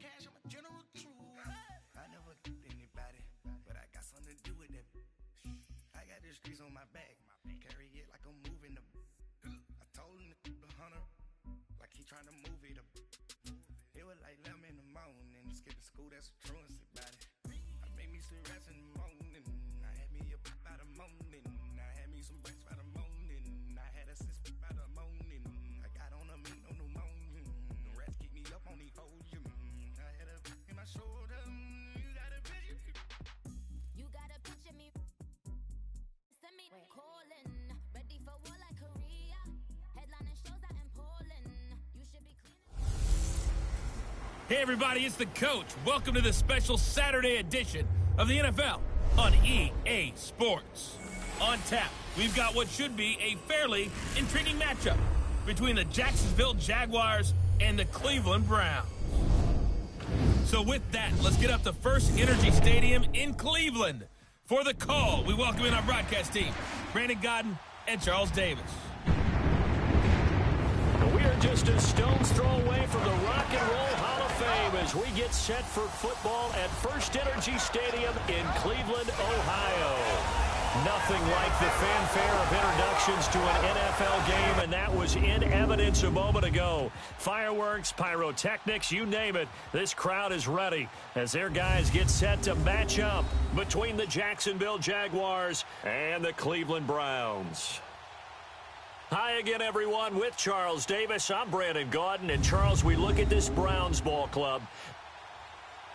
I never anybody, but I got something to do with that. I got the streets on my back, carry it like I'm moving the. I told him the hunter, like he trying to move it up. It was like 11 in the morning, skipping school, that's a truancy about it. I made me some rats in the morning, I had me a pop by the morning, I had me some rats by the morning, I had a six by the morning, I got on a meat on the morning, the rats keep me up on the ocean, I had a in my shoulder, you got a picture. You got a picture me, send me calling, ready for war like Korea, headlining shows out in Poland, you should be clean. Hey everybody, it's the coach. Welcome to the special Saturday edition of the NFL on EA Sports. On tap, we've got what should be a fairly intriguing matchup between the Jacksonville Jaguars and the Cleveland Browns. So with that, let's get up to First Energy Stadium in Cleveland. For the call, we welcome in our broadcast team, Brandon Godden and Charles Davis. We are just a stone's throw away from the Rock and Roll Hall of Fame as we get set for football at First Energy Stadium in Cleveland, Ohio. Nothing like the fanfare of introductions to an NFL game, and that was in evidence a moment ago. Fireworks, pyrotechnics, you name it, this crowd is ready as their guys get set to match up between the Jacksonville Jaguars and the Cleveland Browns. Hi again, everyone. With Charles Davis, I'm Brandon Gaudin. And, Charles, we look at this Browns ball club.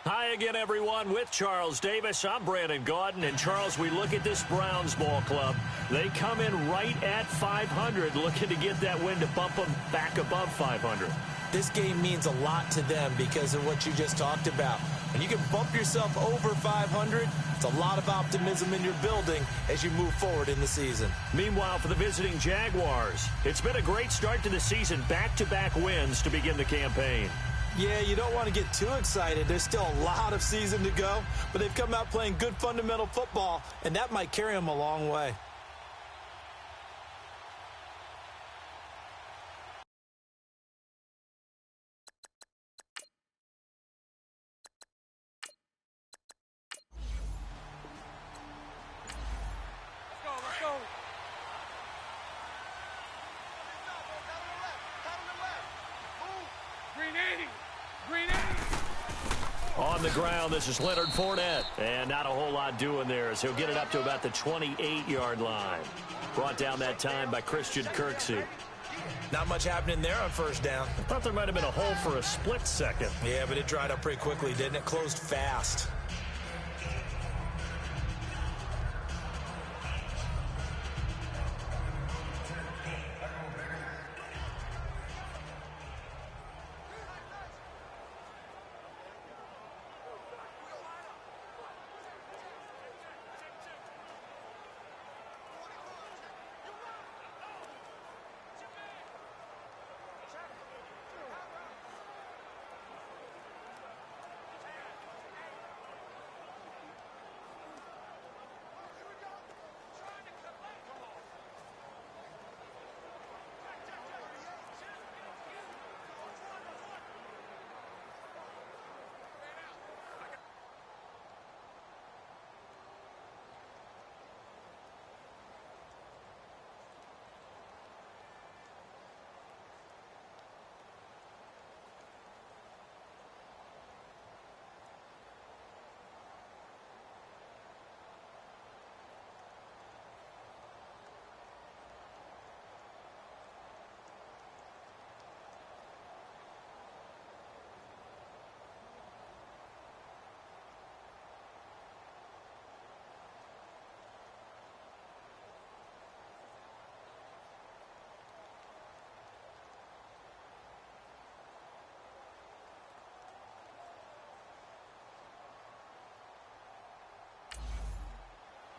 Hi again, everyone. With Charles Davis, I'm Brandon Gaudin. And, Charles, we look at this Browns ball club. They come in right at 500, looking to get that win to bump them back above 500. This game means a lot to them because of what you just talked about. When you can bump yourself over 500, it's a lot of optimism in your building as you move forward in the season. Meanwhile, for the visiting Jaguars, it's been a great start to the season. Back-to-back wins to begin the campaign. Yeah, you don't want to get too excited. There's still a lot of season to go, but they've come out playing good fundamental football, and that might carry them a long way. On the ground, this is Leonard Fournette. And not a whole lot doing there as he'll get it up to about the 28-yard line. Brought down that time by Christian Kirksey. Not much happening there on first down. I thought there might have been a hole for a split second. Yeah, but it dried up pretty quickly, didn't it? Closed fast.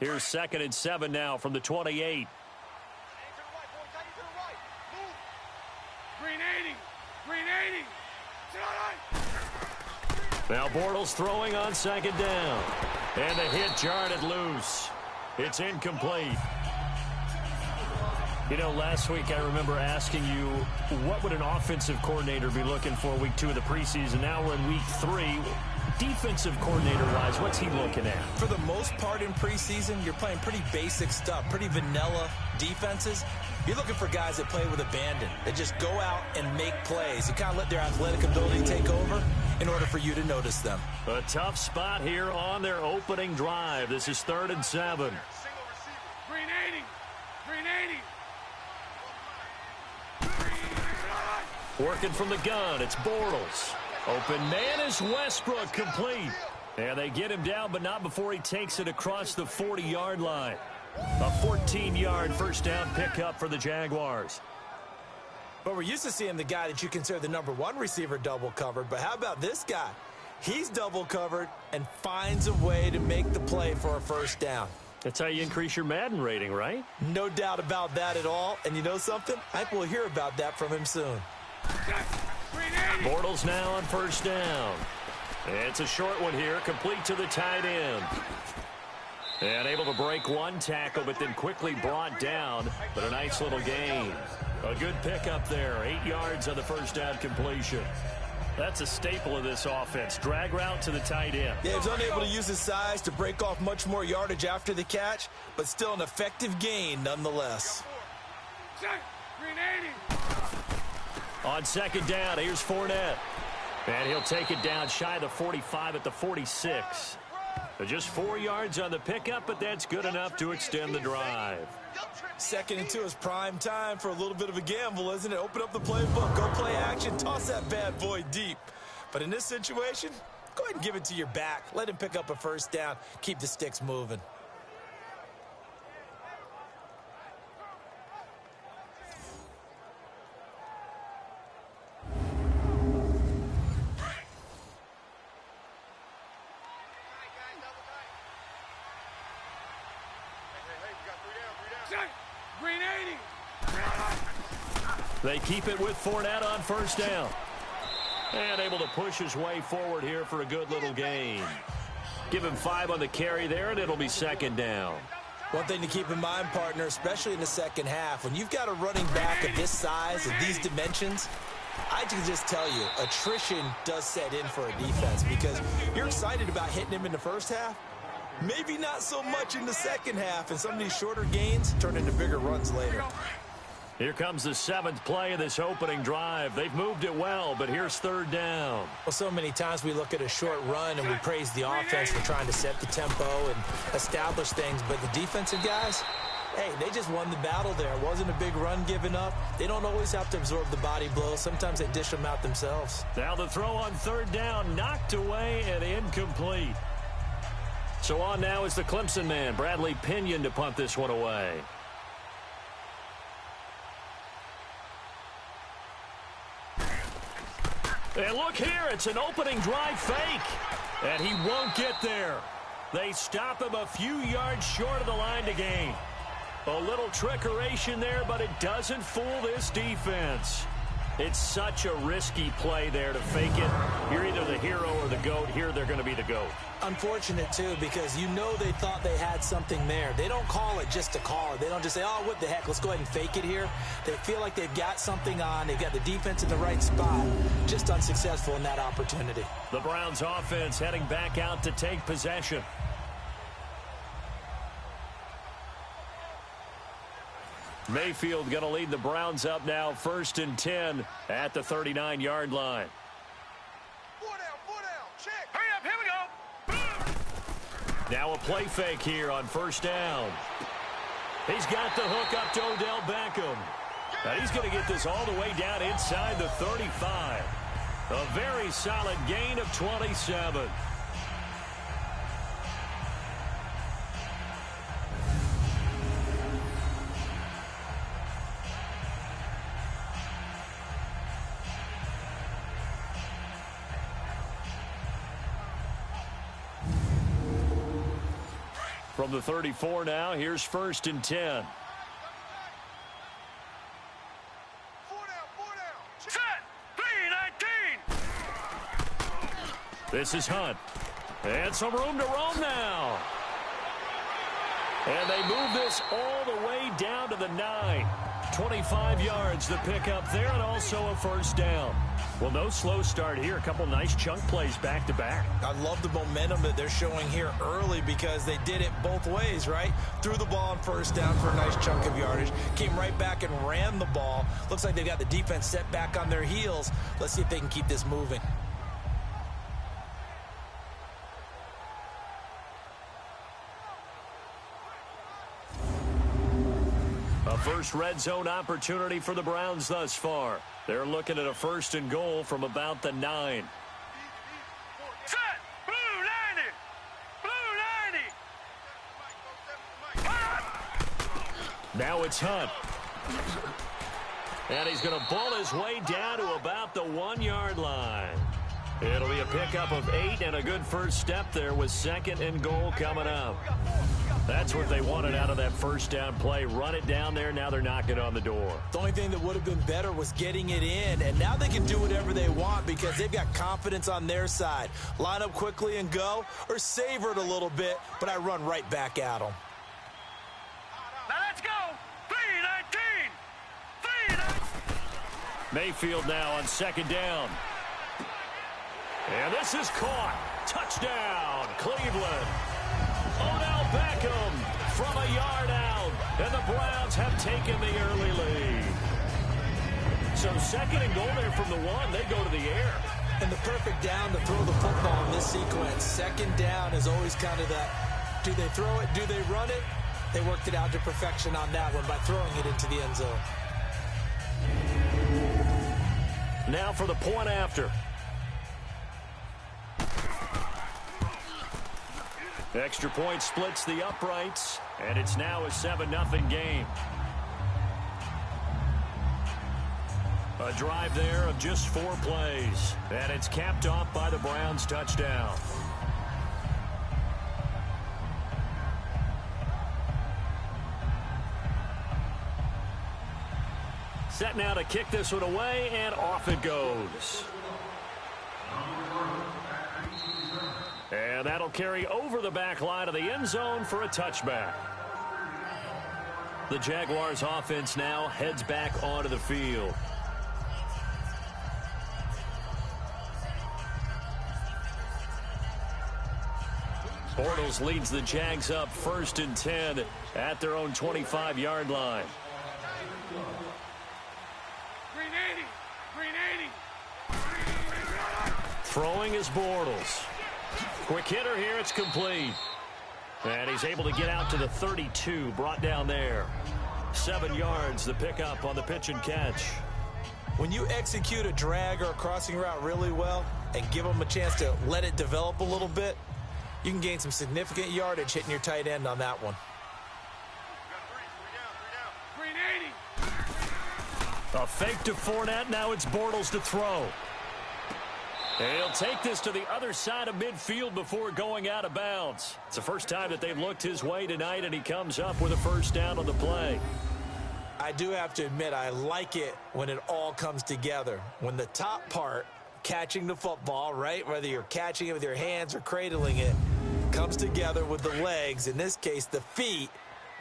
Here's 2nd and 7 now from the 28. Now Bortles throwing on 2nd down. And the hit jarred it loose. It's incomplete. You know, last week I remember asking you, what would an offensive coordinator be looking for week 2 of the preseason? Now we're in week 3. Defensive coordinator-wise, what's he looking at? For the most part in preseason, you're playing pretty basic stuff, pretty vanilla defenses. You're looking for guys that play with abandon, that just go out and make plays. You kind of let their athletic ability take over in order for you to notice them. A tough spot here on their opening drive. This is 3rd and 7. Green 80. Green 80. Working from the gun, it's Bortles. Open man is Westbrook, complete. And they get him down, but not before he takes it across the 40-yard line. A 14-yard first down pickup for the Jaguars. But we're used to seeing the guy that you consider the #1 receiver double covered. But how about this guy? He's double covered and finds a way to make the play for a first down. That's how you increase your Madden rating, right? No doubt about that at all. And you know something? I think we'll hear about that from him soon. Bortles now on first down. It's a short one here, complete to the tight end. And able to break one tackle, but then quickly brought down. But a nice little gain. A good pickup there, 8 yards on the first down completion. That's a staple of this offense. Drag route to the tight end. Yeah, he was unable to use his size to break off much more yardage after the catch, but still an effective gain nonetheless. Green 80. On second down, here's Fournette. And he'll take it down shy of the 45 at the 46. Just 4 yards on the pickup, but that's good enough to extend the drive. 2nd and 2 is prime time for a little bit of a gamble, isn't it? Open up the playbook, go play action, toss that bad boy deep. But in this situation, go ahead and give it to your back. Let him pick up a first down. Keep the sticks moving. Green 80. They keep it with Fournette on first down. And able to push his way forward here for a good little gain. Give him 5 on the carry there, and it'll be second down. One thing to keep in mind, partner, especially in the second half, when you've got a running back of this size and these dimensions, I can just tell you, attrition does set in for a defense because you're excited about hitting him in the first half. Maybe not so much in the second half, and some of these shorter gains turn into bigger runs later. Here comes the 7th play of this opening drive. They've moved it well, but here's 3rd down. Well, so many times we look at a short run and we praise the offense for trying to set the tempo and establish things, but the defensive guys, hey, they just won the battle there. It wasn't a big run given up. They don't always have to absorb the body blows. Sometimes they dish them out themselves. Now the throw on 3rd down, knocked away and incomplete. So on now is the Clemson man, Bradley Pinion, to punt this one away. And look here, it's an opening drive fake. And he won't get there. They stop him a few yards short of the line to gain. A little trickeration there, but it doesn't fool this defense. It's such a risky play there to fake it. You're either the hero or the GOAT. Here they're going to be the GOAT. Unfortunate, too, because you know they thought they had something there. They don't call it just to call it. They don't just say, oh, what the heck, let's go ahead and fake it here. They feel like they've got something on. They've got the defense in the right spot. Just unsuccessful in that opportunity. The Browns offense heading back out to take possession. Mayfield going to lead the Browns up now, 1st and 10 at the 39-yard line. Four down, check. Hurry up, here we go. Now a play fake here on 1st down. He's got the hook up to Odell Beckham. Now he's going to get this all the way down inside the 35. A very solid gain of 27. From the 34 now, here's 1st and 10. Four down. Set. 3-19. This is Hunt. And some room to roam now. And they move this all the way down to the 9. 25 yards to pick up there, and also a first down. Well, no slow start here. A couple nice chunk plays back-to-back. I love the momentum that they're showing here early because they did it both ways, right? Threw the ball on first down for a nice chunk of yardage. Came right back and ran the ball. Looks like they've got the defense set back on their heels. Let's see if they can keep this moving. A first red zone opportunity for the Browns thus far. They're looking at a 1st and goal from about the 9. Set! Blue 90! Blue 90! Now it's Hunt. And he's going to ball his way down to about the 1-yard line. It'll be a pickup of 8 and a good first step there with 2nd and goal coming up. That's what they wanted out of that first down play. Run it down there. Now they're knocking on the door. The only thing that would have been better was getting it in, and now they can do whatever they want because they've got confidence on their side. Line up quickly and go, or savor it a little bit, but I run right back at them. Now let's go! 3-19! 3-19! Mayfield now on 2nd down. And this is caught. Touchdown, Cleveland. Odell Beckham from a yard out, and the Browns have taken the early lead. So 2nd and goal there from the 1. They go to the air. And the perfect down to throw the football in this sequence. 2nd down is always kind of that, do they throw it, do they run it? They worked it out to perfection on that one by throwing it into the end zone. Now for the point after. Extra point splits the uprights, and it's now a 7-0 game. A drive there of just 4 plays, and it's capped off by the Browns' touchdown. Set now to kick this one away, and off it goes. And that'll carry over the back line of the end zone for a touchback. The Jaguars offense now heads back onto the field. Bortles leads the Jags up 1st and 10 at their own 25-yard line. 380! 380! Throwing is Bortles. Quick hitter here, it's complete. And he's able to get out to the 32, brought down there. 7 yards, the pickup on the pitch and catch. When you execute a drag or a crossing route really well and give them a chance to let it develop a little bit, you can gain some significant yardage hitting your tight end on that one. 380! A fake to Fournette, now it's Bortles to throw. And he'll take this to the other side of midfield before going out of bounds. It's the first time that they've looked his way tonight, and he comes up with a first down on the play. I do have to admit, I like it when it all comes together. When the top part, catching the football, right, whether you're catching it with your hands or cradling it, comes together with the legs, in this case the feet,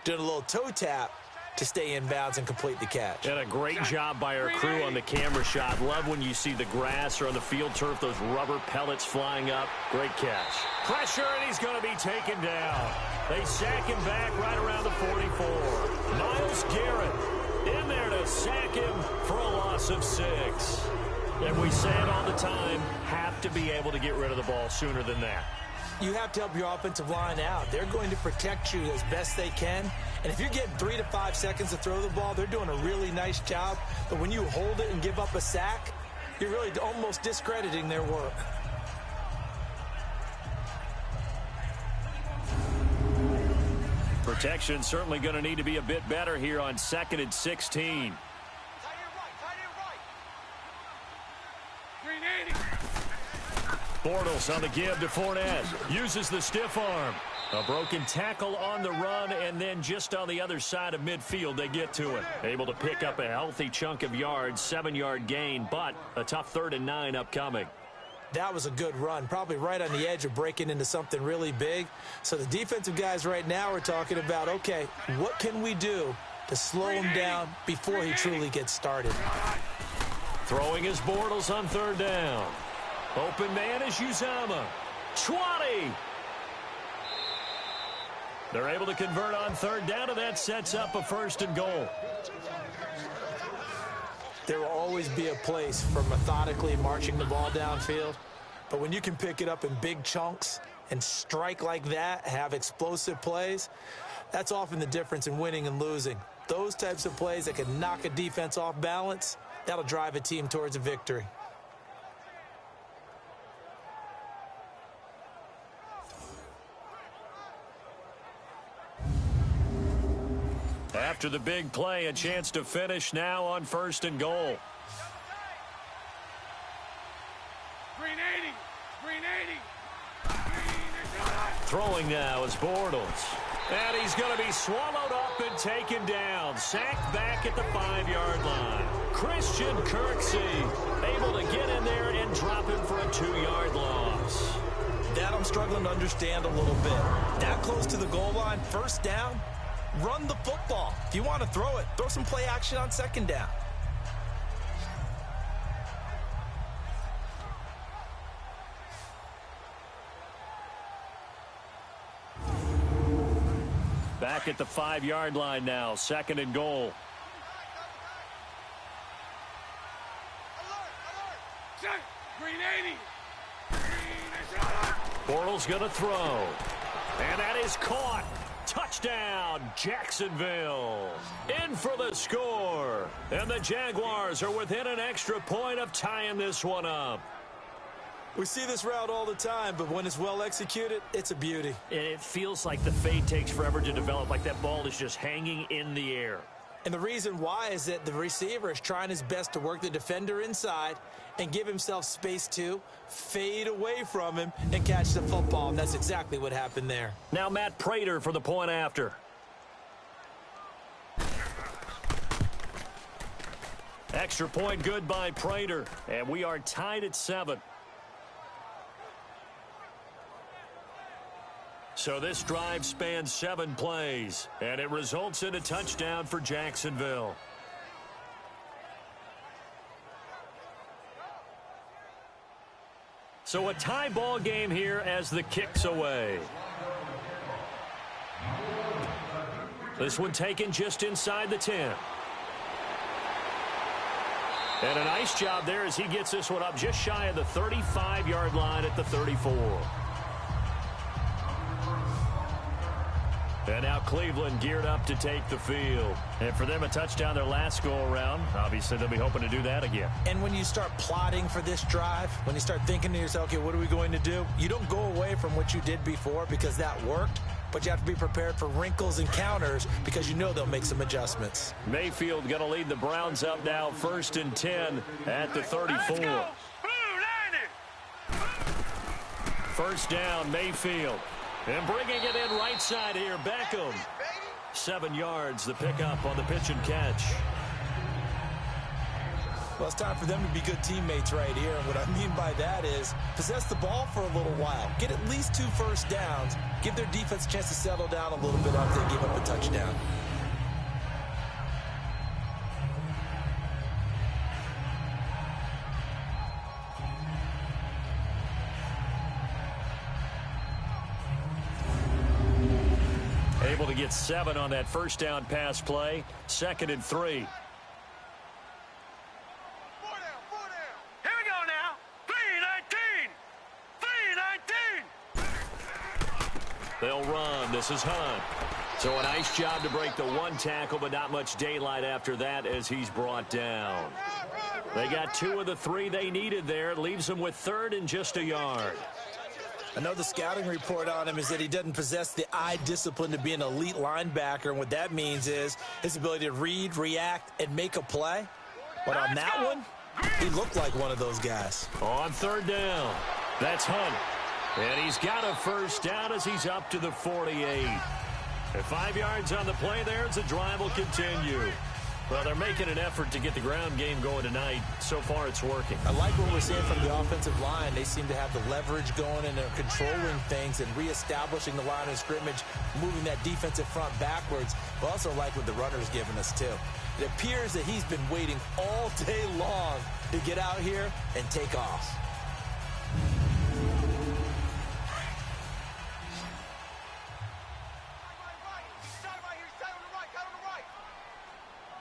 doing a little toe tap to stay in bounds and complete the catch. And a great job by our crew on the camera shot. Love when you see the grass or on the field turf, those rubber pellets flying up. Great catch. Pressure, and he's going to be taken down. They sack him back right around the 44. Myles Garrett in there to sack him for a loss of 6. And we say it all the time, have to be able to get rid of the ball sooner than that. You have to help your offensive line out. They're going to protect you as best they can. And if you're getting 3 to 5 seconds to throw the ball, they're doing a really nice job. But when you hold it and give up a sack, you're really almost discrediting their work. Protection certainly going to need to be a bit better here on 2nd and 16. 380! Bortles on the give to Fournette. Uses the stiff arm. A broken tackle on the run, and then just on the other side of midfield, they get to it. Able to pick up a healthy chunk of yards, 7-yard gain, but a tough 3rd and 9 upcoming. That was a good run, probably right on the edge of breaking into something really big. So the defensive guys right now are talking about, okay, what can we do to slow him down before he truly gets started. Throwing his Bortles on third down. Open man is Uzomah. 20. They're able to convert on third down, and that sets up a 1st and goal. There will always be a place for methodically marching the ball downfield, but when you can pick it up in big chunks and strike like that, have explosive plays, that's often the difference in winning and losing. Those types of plays that can knock a defense off balance, that'll drive a team towards a victory. After the big play, a chance to finish now on 1st and goal. Green 80. Green 80. Throwing now is Bortles. And he's going to be swallowed up and taken down. Sacked back at the 5-yard line. Christian Kirksey able to get in there and drop him for a 2-yard loss. That I'm struggling to understand a little bit. That close to the goal line, 1st down, run the football. If you want to throw it, throw some play action on 2nd down. Back at the 5-yard line now, 2nd and goal. Green 80. Bortles going to throw. And that is caught. Touchdown, Jacksonville. In for the score. And the Jaguars are within an extra point of tying this one up. We see this route all the time, but when it's well executed, it's a beauty. It feels like the fade takes forever to develop, like that ball is just hanging in the air. And the reason why is that the receiver is trying his best to work the defender inside and give himself space to fade away from him and catch the football. And that's exactly what happened there. Now Matt Prater for the point after. Extra point good by Prater. And we are tied at 7. So this drive spans 7 plays, and it results in a touchdown for Jacksonville. So a tie ball game here as the kick's away. This one taken just inside the 10. And a nice job there as he gets this one up just shy of the 35-yard line at the 34. And now Cleveland geared up to take the field. And for them, a touchdown their last go-around. Obviously, they'll be hoping to do that again. And when you start plotting for this drive, when you start thinking to yourself, okay, what are we going to do? You don't go away from what you did before because that worked, but you have to be prepared for wrinkles and counters because you know they'll make some adjustments. Mayfield going to lead the Browns up now, 1st and 10 at the 34. 1st down, Mayfield. And bringing it in right side here, Beckham. 7 yards, the pickup on the pitch and catch. Well, it's time for them to be good teammates right here. And what I mean by that is possess the ball for a little while. Get at least 2 first downs. Give their defense a chance to settle down a little bit after they give up a touchdown. Able to get 7 on that 1st down pass play. 2nd and 3. 4 down. Here we go now. 3-19. They'll run. This is Hunt. So a nice job to break the 1 tackle, but not much daylight after that as he's brought down. They got 2 of the 3 they needed there. It leaves them with 3rd and just a yard. I know the scouting report on him is that he doesn't possess the eye discipline to be an elite linebacker, and what that means is his ability to read, react, and make a play. But on that one, he looked like one of those guys. On 3rd down, that's Hunt. And he's got a 1st down as he's up to the 48. At 5 yards on the play there as the drive will continue. Well, they're making an effort to get the ground game going tonight. So far, it's working. I like what we're seeing from the offensive line. They seem to have the leverage going, and they're controlling things and reestablishing the line of scrimmage, moving that defensive front backwards. I also like what the runner's giving us, too. It appears that he's been waiting all day long to get out here and take off.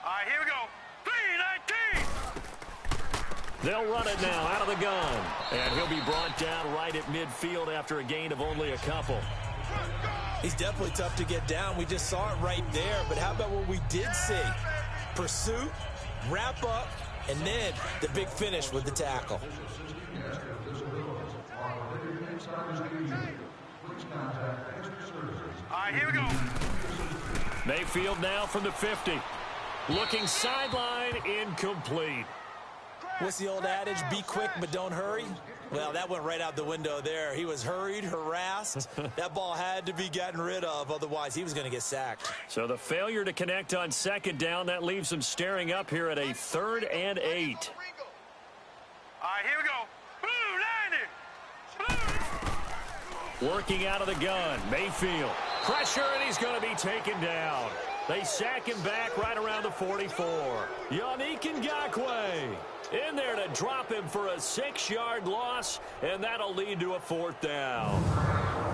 All right, here we go. 3-19. They'll run it now out of the gun. And he'll be brought down right at midfield after a gain of only a couple. He's definitely tough to get down. We just saw it right there. But how about what we did see? Pursuit, wrap up, and then the big finish with the tackle. All right, here we go. Mayfield now from the 50. Looking sideline, incomplete. What's the old adage? Be quick, but don't hurry. Well, that went right out the window there. He was hurried, harassed. That ball had to be gotten rid of. Otherwise, he was going to get sacked. So the failure to connect on second down, that leaves him staring up here at a 3rd and 8. All right, here we go. Blue, 90. Working out of the gun, Mayfield. Pressure, and he's going to be taken down. They sack him back right around the 44. Yannick Ngakoue in there to drop him for a 6-yard loss, and that'll lead to a 4th down.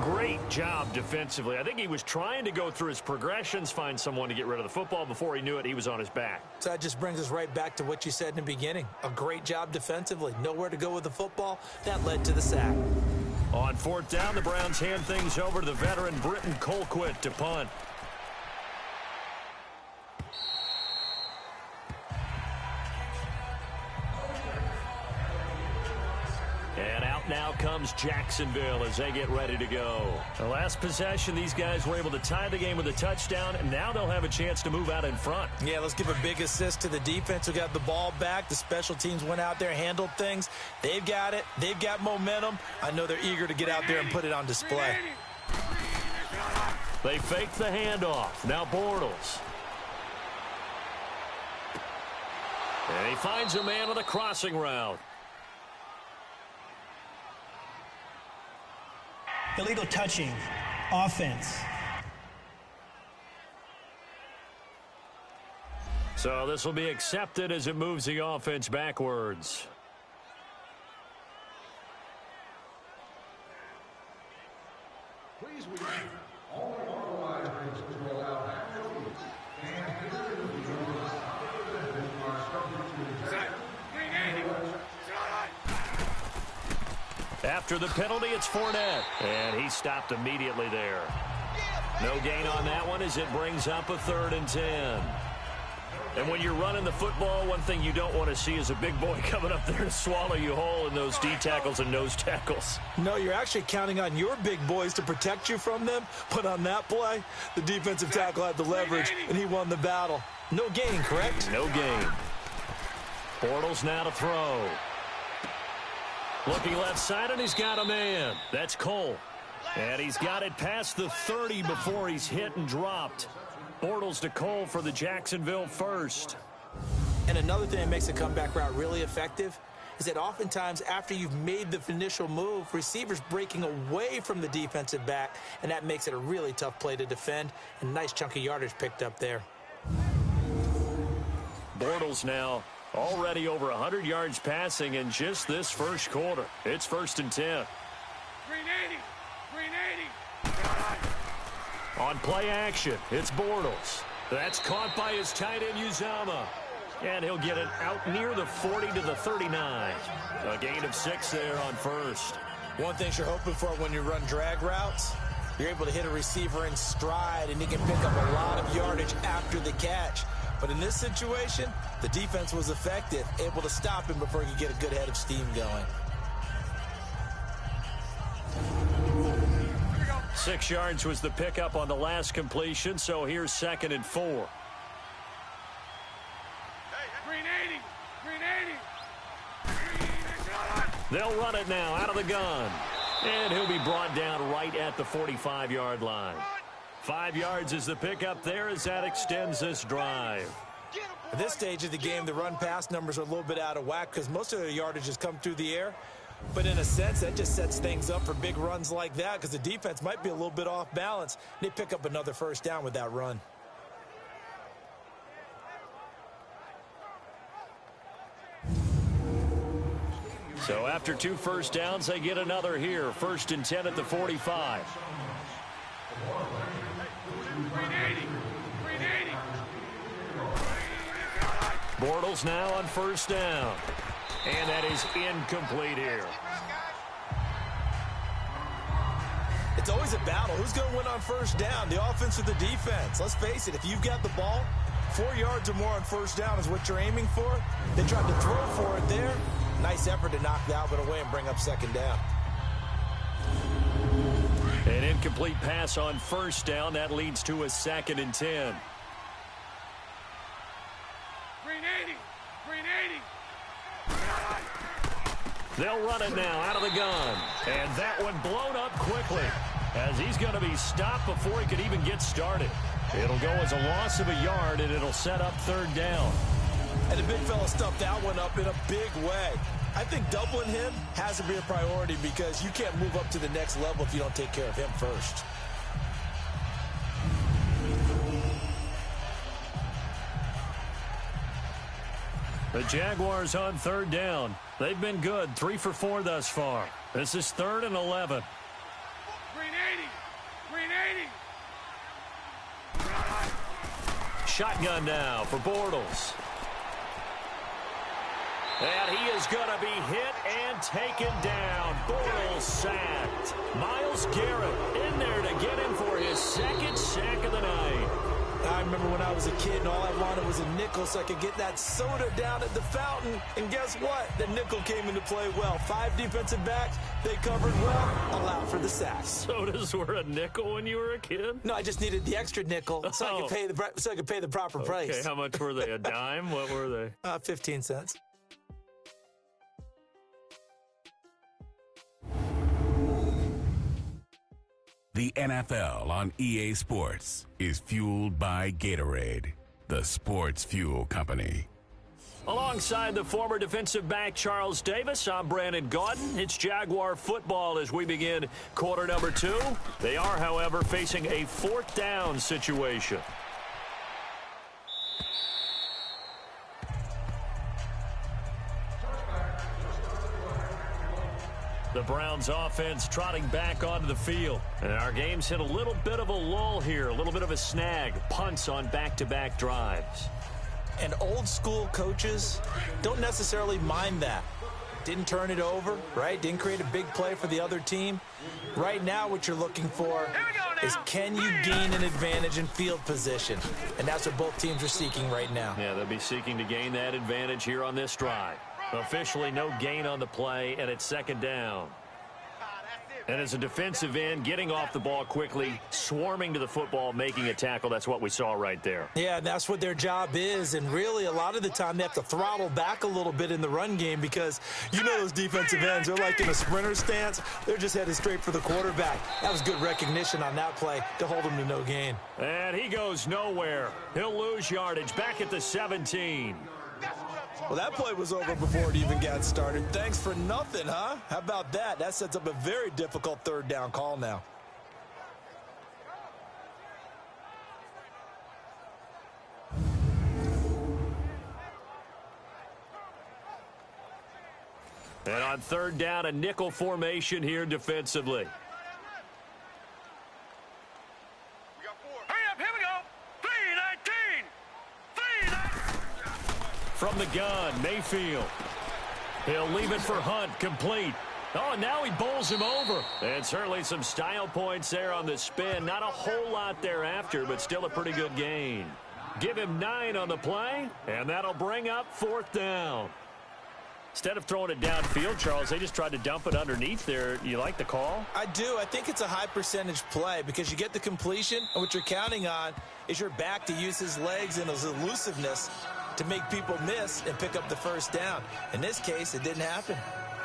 Great job defensively. I think he was trying to go through his progressions, find someone to get rid of the football. Before he knew it, he was on his back. So that just brings us right back to what you said in the beginning. A great job defensively. Nowhere to go with the football. That led to the sack. On 4th down, the Browns hand things over to the veteran Britton Colquitt to punt. And out now comes Jacksonville as they get ready to go. The last possession, these guys were able to tie the game with a touchdown, and now they'll have a chance to move out in front. Yeah, let's give a big assist to the defense who got the ball back. The special teams went out there, handled things. They've got it. They've got momentum. I know they're eager to get out there and put it on display. They fake the handoff. Now Bortles. And he finds a man on a crossing route. Illegal touching, offense. So this will be accepted as it moves the offense backwards. Please, we all authorized races will allow activities and are subject to After the penalty, it's Fournette. And he stopped immediately there. No gain on that one as it brings up a 3rd and 10. And when you're running the football, one thing you don't want to see is a big boy coming up there to swallow you whole in those D tackles and nose tackles. No, you're actually counting on your big boys to protect you from them. But on that play, the defensive tackle had the leverage, and he won the battle. No gain, correct? No gain. Bortles now to throw. Looking left side, and he's got a man. That's Cole. And he's got it past the 30 before he's hit and dropped. Bortles to Cole for the Jacksonville first. And another thing that makes a comeback route really effective is that oftentimes after you've made the initial move, receivers breaking away from the defensive back, and that makes it a really tough play to defend. And nice chunk of yardage picked up there. Bortles now already over 100 yards passing in just this first quarter. It's 1st and 10. 380. On play action, it's Bortles. That's caught by his tight end, Uzama. And he'll get it out near the 40 to the 39. A gain of 6 there on first. One thing you're hoping for when you run drag routes, you're able to hit a receiver in stride, and he can pick up a lot of yardage after the catch. But in this situation, the defense was effective, able to stop him before he could get a good head of steam going. 6 yards was the pickup on the last completion, so here's 2nd and 4. Hey, 380. They'll run it now out of the gun. And he'll be brought down right at the 45-yard line. 5 yards is the pickup there as that extends this drive. Get him, At this stage of the game, the run-pass numbers are a little bit out of whack because most of their yardage has come through the air. But in a sense, that just sets things up for big runs like that because the defense might be a little bit off balance. They pick up another first down with that run. So after 2 first downs, they get another here. 1st and 10 at the 45. Bortles now on 1st down. And that is incomplete here. It's always a battle. Who's going to win on 1st down, the offense or the defense? Let's face it, if you've got the ball, 4 yards or more on 1st down is what you're aiming for. They tried to throw for it there. Nice effort to knock that one away and bring up 2nd down. An incomplete pass on 1st down. That leads to a 2nd and 10. Green 80. Green 80. They'll run it now out of the gun. And that one blown up quickly as he's going to be stopped before he could even get started. It'll go as a loss of a yard, and it'll set up 3rd down. And the big fella stuffed that one up in a big way. I think doubling him has to be a priority because you can't move up to the next level if you don't take care of him first. The Jaguars on 3rd down. They've been good, 3 for 4 thus far. This is 3rd and 11. Green 80. Green 80. Shotgun now for Bortles. And he is going to be hit and taken down. Bortles sacked. Myles Garrett in there to get him for his 2nd sack of the night. I remember when I was a kid and all I wanted was a nickel so I could get that soda down at the fountain. And guess what? The nickel came into play well. 5 defensive backs, they covered well, allowed for the sack. Sodas were a nickel when you were a kid? No, I just needed the extra nickel so I could pay the proper price. Okay, how much were they? A dime? What were they? 15 cents. The NFL on EA Sports is fueled by Gatorade, the sports fuel company. Alongside the former defensive back Charles Davis, I'm Brandon Gaudin. It's Jaguar football as we begin quarter number 2. They are, however, facing a 4th down situation. The Browns offense trotting back onto the field. And our game's hit a little bit of a lull here, a little bit of a snag. Punts on back-to-back drives. And old school coaches don't necessarily mind that. Didn't turn it over, right? Didn't create a big play for the other team. Right now what you're looking for is can you gain an advantage in field position? And that's what both teams are seeking right now. Yeah, they'll be seeking to gain that advantage here on this drive. Officially no gain on the play, and it's 2nd down. And as a defensive end, getting off the ball quickly, swarming to the football, making a tackle, that's what we saw right there. Yeah, and that's what their job is. And really, a lot of the time, they have to throttle back a little bit in the run game because you know those defensive ends, they're like in a sprinter stance. They're just headed straight for the quarterback. That was good recognition on that play to hold him to no gain. And he goes nowhere. He'll lose yardage back at the 17. Well, that play was over before it even got started. Thanks for nothing, huh? How about that? That sets up a very difficult 3rd down call now. And on 3rd down, a nickel formation here defensively. We got 4. Hurry up, here we go. 319. 319. From the gun, Mayfield. He'll leave it for Hunt, complete. Oh, and now he bowls him over. And certainly some style points there on the spin. Not a whole lot thereafter, but still a pretty good gain. Give him 9 on the play, and that'll bring up 4th down. Instead of throwing it downfield, Charles, they just tried to dump it underneath there. You like the call? I do. I think it's a high percentage play because you get the completion, and what you're counting on is your back to use his legs and his elusiveness to make people miss and pick up the 1st down. In this case, it didn't happen.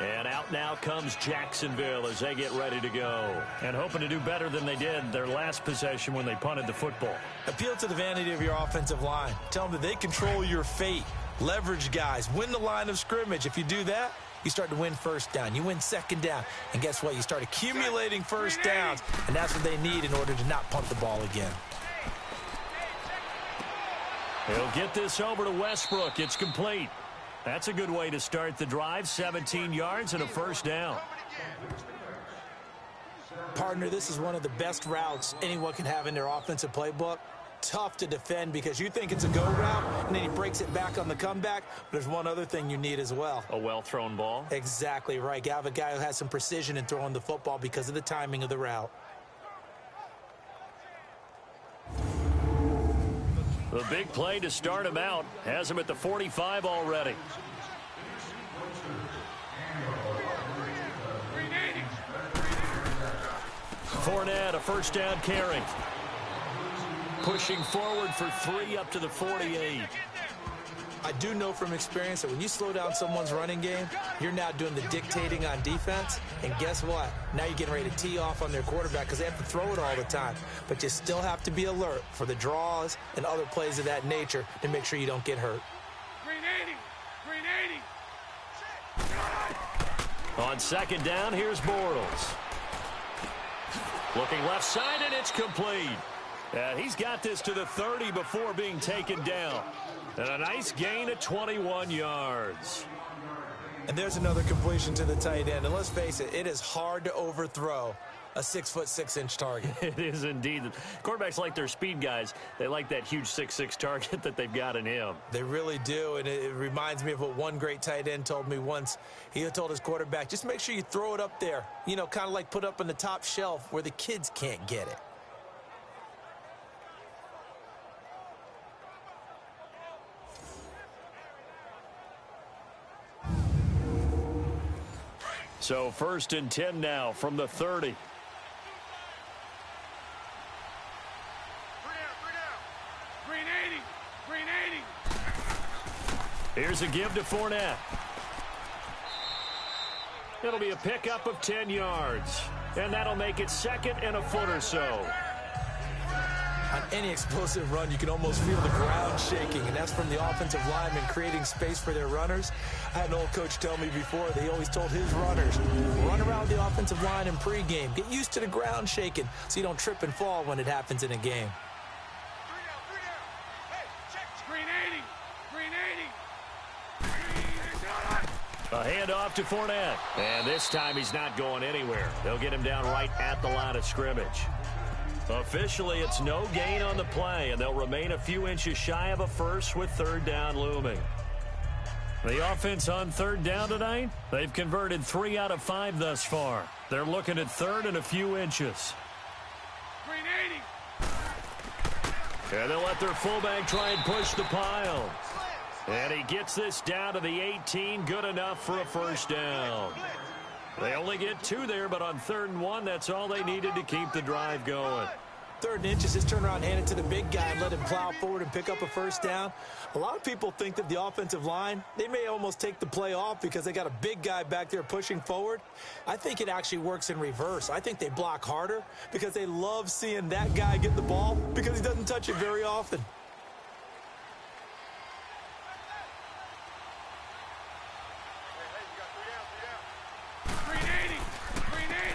And out now comes Jacksonville as they get ready to go. And hoping to do better than they did their last possession when they punted the football. Appeal to the vanity of your offensive line. Tell them that they control your fate. Leverage guys. Win the line of scrimmage. If you do that, you start to win first down. You win second down. And guess what? You start accumulating first downs. And that's what they need in order to not punt the ball again. He'll get this over to Westbrook. It's complete. That's a good way to start the drive. 17 yards and a first down. Partner, this is one of the best routes anyone can have in their offensive playbook. Tough to defend because you think it's a go route, and then he breaks it back on the comeback. But there's one other thing you need as well. A well-thrown ball? Exactly right. You have a guy who has some precision in throwing the football because of the timing of the route. The big play to start him out has him at the 45 already. Fournette, a first down carry. Pushing forward for 3 up to the 48. I do know from experience that when you slow down someone's running game, you're now doing the dictating on defense. And guess what? Now you're getting ready to tee off on their quarterback because they have to throw it all the time. But you still have to be alert for the draws and other plays of that nature to make sure you don't get hurt. Green 80. On second down, here's Bortles. Looking left side, and it's complete. He's got this to the 30 before being taken down. And a nice gain of 21 yards. And there's another completion to the tight end. And let's face it, it is hard to overthrow a 6'6" target. It is indeed. Quarterbacks like their speed guys. They like that huge 6'6" target that they've got in him. They really do, and it reminds me of what one great tight end told me once. He told his quarterback, just make sure you throw it up there. You know, kind of like put up on the top shelf where the kids can't get it. So 1st and 10 now from the 30. Green 80. Green 80. Here's a give to Fournette. It'll be a pickup of 10 yards. And that'll make it 2nd and a foot or so. On any explosive run, you can almost feel the ground shaking, and that's from the offensive linemen creating space for their runners. I had an old coach tell me before, they always told his runners, run around the offensive line in pregame. Get used to the ground shaking so you don't trip and fall when it happens in a game. 3 down. Hey, check. Green 80. Green 80. A handoff to Fournette. And this time he's not going anywhere. They'll get him down right at the line of scrimmage. Officially, it's no gain on the play, and they'll remain a few inches shy of a first with 3rd down looming. The offense on 3rd down tonight, they've converted 3 out of 5 thus far. They're looking at 3rd and a few inches. Green 80. And they'll let their fullback try and push the pile. And he gets this down to the 18, good enough for a first down. They only get 2 there, but on 3rd and 1, that's all they needed to keep the drive going. 3rd and inches, just turn around, hand it to the big guy, and let him plow forward and pick up a first down. A lot of people think that the offensive line, they may almost take the play off because they got a big guy back there pushing forward. I think it actually works in reverse. I think they block harder because they love seeing that guy get the ball because he doesn't touch it very often.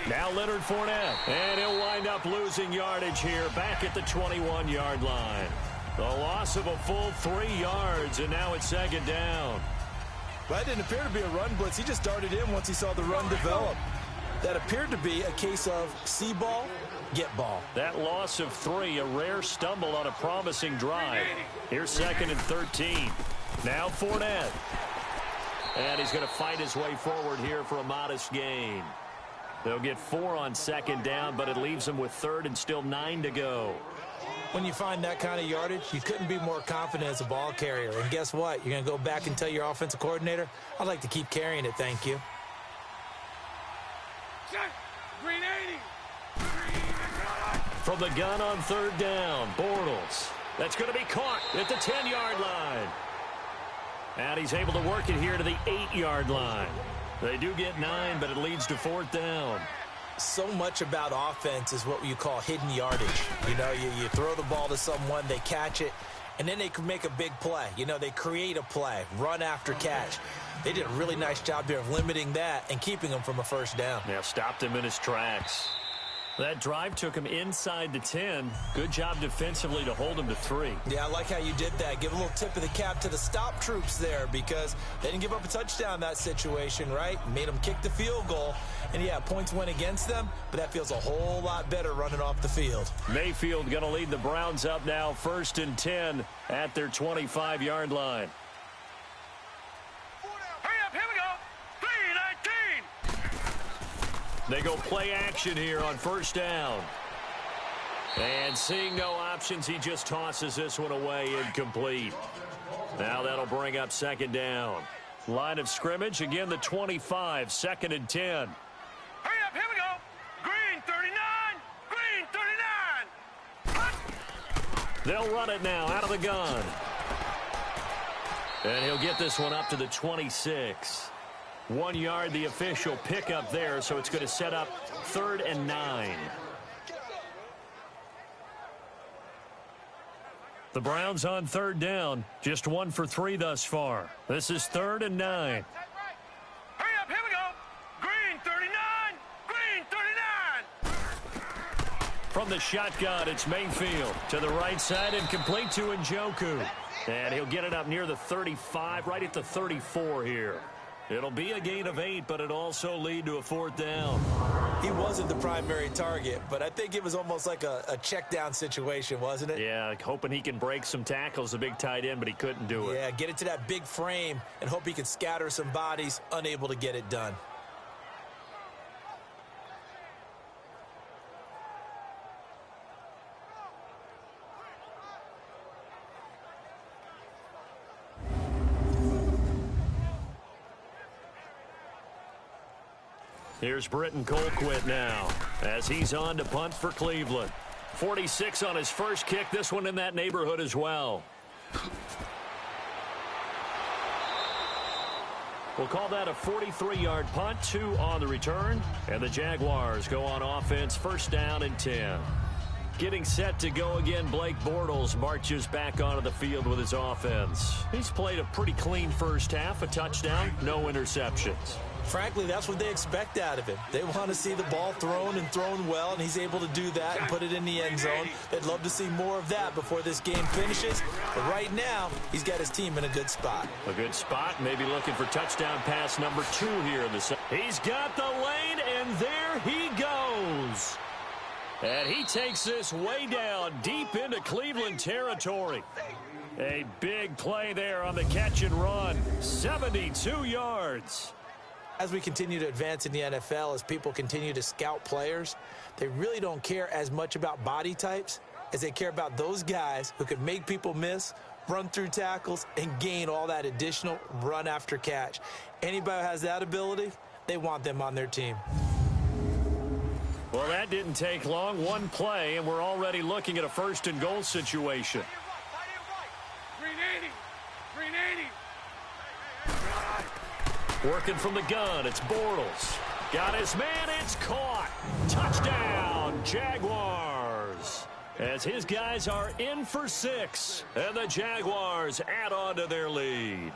Now Leonard Fournette, and he'll wind up losing yardage here back at the 21-yard line. The loss of a full 3 yards, and now it's 2nd down. That didn't appear to be a run blitz. He just darted in once he saw the run develop. That appeared to be a case of see ball, get ball. That loss of 3, a rare stumble on a promising drive. Here's 2nd and 13. Now Fournette. And he's going to fight his way forward here for a modest gain. They'll get 4 on 2nd down, but it leaves them with 3rd and still 9 to go. When you find that kind of yardage, you couldn't be more confident as a ball carrier. And guess what? You're going to go back and tell your offensive coordinator, I'd like to keep carrying it, thank you. Green 80. From the gun on 3rd down, Bortles. That's going to be caught at the 10-yard line. And he's able to work it here to the 8-yard line. They do get 9, but it leads to 4th down. So much about offense is what you call hidden yardage. You know, you throw the ball to someone, they catch it, and then they can make a big play. You know, they create a play, run after catch. They did a really nice job there of limiting that and keeping him from a first down. Yeah, stopped him in his tracks. That drive took him inside the 10. Good job defensively to hold him to 3. Yeah, I like how you did that. Give a little tip of the cap to the stop troops there because they didn't give up a touchdown in that situation, right? Made them kick the field goal. And, yeah, points went against them, but that feels a whole lot better running off the field. Mayfield going to lead the Browns up now, 1st and 10 at their 25-yard line. They go play action here on 1st down. And seeing no options, he just tosses this one away incomplete. Now that'll bring up 2nd down. Line of scrimmage, again the 25, 2nd and 10. Hurry up, here we go. Green 39, green 39. They'll run it now out of the gun. And he'll get this one up to the 26. 1 yard, the official pickup there, so it's going to set up 3rd and 9. The Browns on 3rd down, just 1 for 3 thus far. This is 3rd and 9. Hurry up, here we go. Green 39, green 39. From the shotgun, it's Mayfield to the right side and complete to Njoku. And he'll get it up near the 35, right at the 34 here. It'll be a gain of 8, but it'll also lead to a 4th down. He wasn't the primary target, but I think it was almost like a check down situation, wasn't it? Yeah, hoping he can break some tackles, a big tight end, but he couldn't do it. Yeah, get it to that big frame and hope he can scatter some bodies, unable to get it done. Here's Britton Colquitt now as he's on to punt for Cleveland. 46 on his first kick, this one in that neighborhood as well. We'll call that a 43-yard punt, 2 on the return, and the Jaguars go on offense, 1st down and 10. Getting set to go again, Blake Bortles marches back onto the field with his offense. He's played a pretty clean first half, a touchdown, no interceptions. Frankly, that's what they expect out of him. They want to see the ball thrown and thrown well, and he's able to do that and put it in the end zone. They'd love to see more of that before this game finishes. But right now, he's got his team in a good spot. A good spot, maybe looking for touchdown pass number 2 here in the second. He's got the lane, and there he goes. And he takes this way down deep into Cleveland territory. A big play there on the catch and run. 72 yards. As we continue to advance in the NFL, as people continue to scout players, they really don't care as much about body types as they care about those guys who can make people miss, run through tackles, and gain all that additional run after catch. Anybody who has that ability, they want them on their team. Well, that didn't take long. 1 play, and we're already looking at a 1st and goal situation. Green 80, green 80. Working from the gun, it's Bortles. Got his man, it's caught. Touchdown, Jaguars. As his guys are in for 6, and the Jaguars add on to their lead.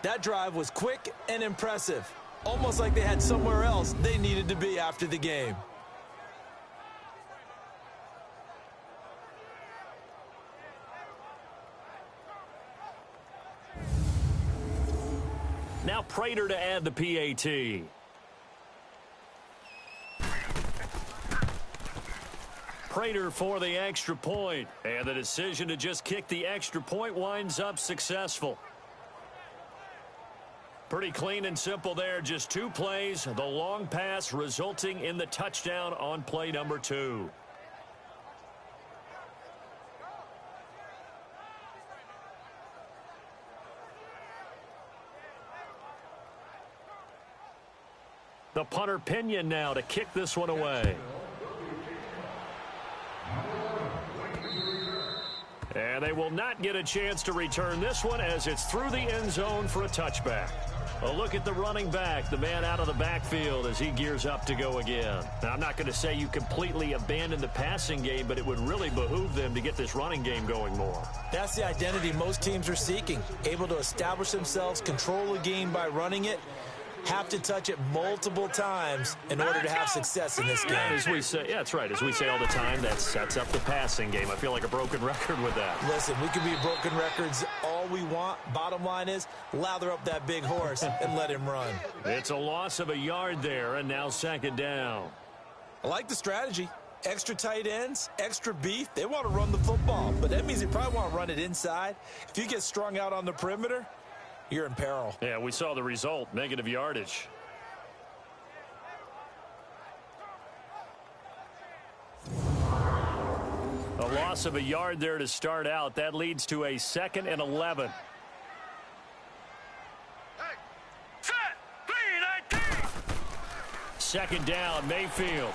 That drive was quick and impressive. Almost like they had somewhere else they needed to be after the game. Now Prater to add the PAT. Prater for the extra point. And the decision to just kick the extra point winds up successful. Pretty clean and simple there. Just 2 plays. The long pass resulting in the touchdown on play number 2. The punter Pinion now to kick this one away. And they will not get a chance to return this one as it's through the end zone for a touchback. A look at the running back, the man out of the backfield as he gears up to go again. Now, I'm not going to say you completely abandon the passing game, but it would really behoove them to get this running game going more. That's the identity most teams are seeking. Able to establish themselves, control the game by running it, have to touch it multiple times in order to have success in this game. As we say, yeah, that's right. As we say all the time, that sets up the passing game. I feel like a broken record with that. Listen, we can be broken records all we want. Bottom line is, lather up that big horse and let him run. It's a loss of a yard there, and now second down. I like the strategy. Extra tight ends, extra beef. They want to run the football, but that means they probably want to run it inside. If you get strung out on the perimeter, you're in peril. Yeah, we saw the result, negative yardage. A loss of a yard there to start out. That leads to a 2nd and 11. Second down, Mayfield.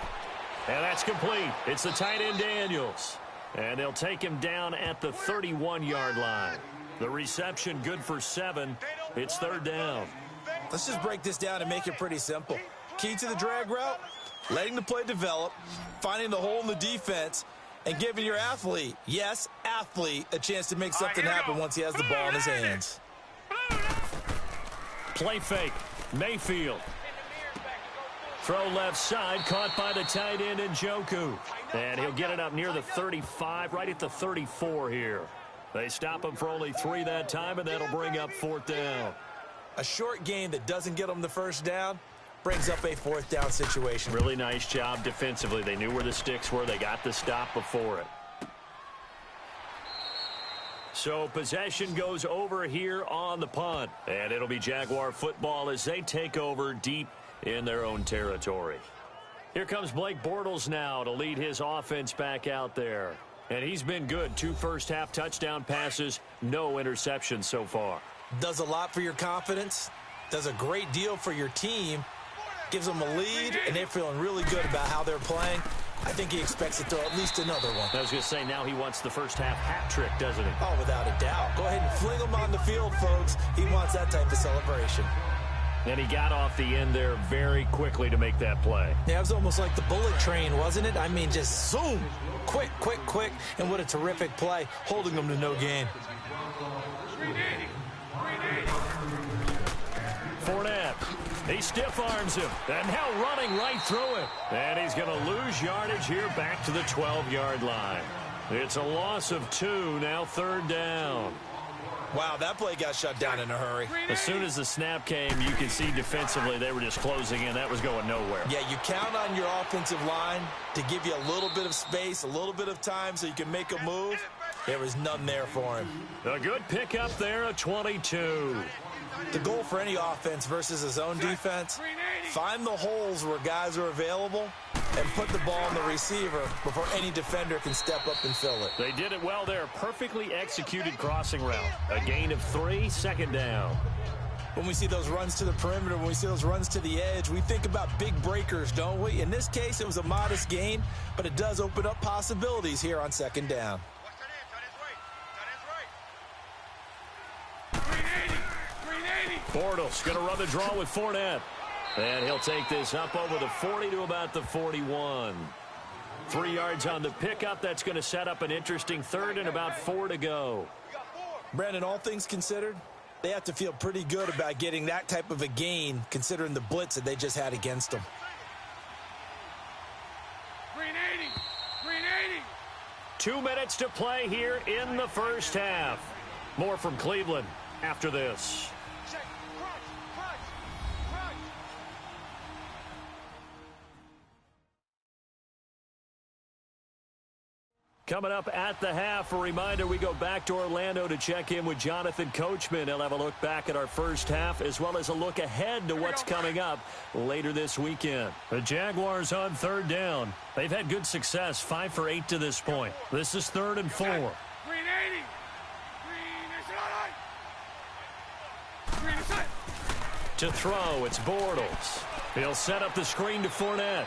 And that's complete. It's the tight end Daniels. And they'll take him down at the 31-yard line. The reception good for 7. It's third down. Let's just break this down and make it pretty simple. Key to the drag route, letting the play develop, finding the hole in the defense, and giving your athlete, yes, athlete, a chance to make something happen once he has the ball in his hands. Play fake. Mayfield. Throw left side, caught by the tight end Njoku. And he'll get it up near the 35, right at the 34 here. They stop him for only 3 that time, and that'll bring up 4th down. A short gain that doesn't get them the first down brings up a 4th down situation. Really nice job defensively. They knew where the sticks were. They got the stop before it. So possession goes over here on the punt. And it'll be Jaguar football as they take over deep in their own territory. Here comes Blake Bortles now to lead his offense back out there. And he's been good. 2 first-half touchdown passes, no interceptions so far. Does a lot for your confidence, does a great deal for your team, gives them a lead, and they're feeling really good about how they're playing. I think he expects to throw at least another one. I was going to say, now he wants the first-half hat trick, doesn't he? Oh, without a doubt. Go ahead and fling him on the field, folks. He wants that type of celebration. And he got off the end there very quickly to make that play. Yeah, it was almost like the bullet train, wasn't it? I mean, just zoom. Quick, quick, quick. And what a terrific play, holding them to no gain. Fournette. He stiff arms him. And now running right through it. And he's going to lose yardage here back to the 12-yard line. It's a loss of 2, now 3rd down. Wow, that play got shut down in a hurry. As soon as the snap came, you could see defensively they were just closing in. That was going nowhere. Yeah, you count on your offensive line to give you a little bit of space, a little bit of time so you can make a move. There was none there for him. A good pickup there, a 22. The goal for any offense versus his own defense, find the holes where guys are available and put the ball on the receiver before any defender can step up and fill it. They did it well there. Perfectly executed crossing route. A gain of 3, 2nd down. When we see those runs to the perimeter, when we see those runs to the edge, we think about big breakers, don't we? In this case, it was a modest gain, but it does open up possibilities here on 2nd down. Bortles going to run the draw with Fournette. And he'll take this up over the 40 to about the 41. 3 yards on the pickup. That's going to set up an interesting 3rd and about 4 to go. Brandon, all things considered, they have to feel pretty good about getting that type of a gain considering the blitz that they just had against them. 2 minutes to play here in the first half. More from Cleveland after this. Coming up at the half, a reminder, we go back to Orlando to check in with Jonathan Coachman. He'll have a look back at our first half as well as a look ahead to what's coming up later this weekend. The Jaguars on 3rd down. They've had good success, 5 for 8 to this point. This is 3rd and 4. To throw, it's Bortles. He'll set up the screen to Fournette.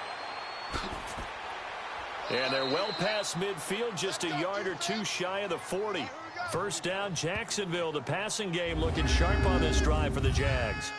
And they're well past midfield, just a yard or 2 shy of the 40. First down, Jacksonville. The passing game looking sharp on this drive for the Jags.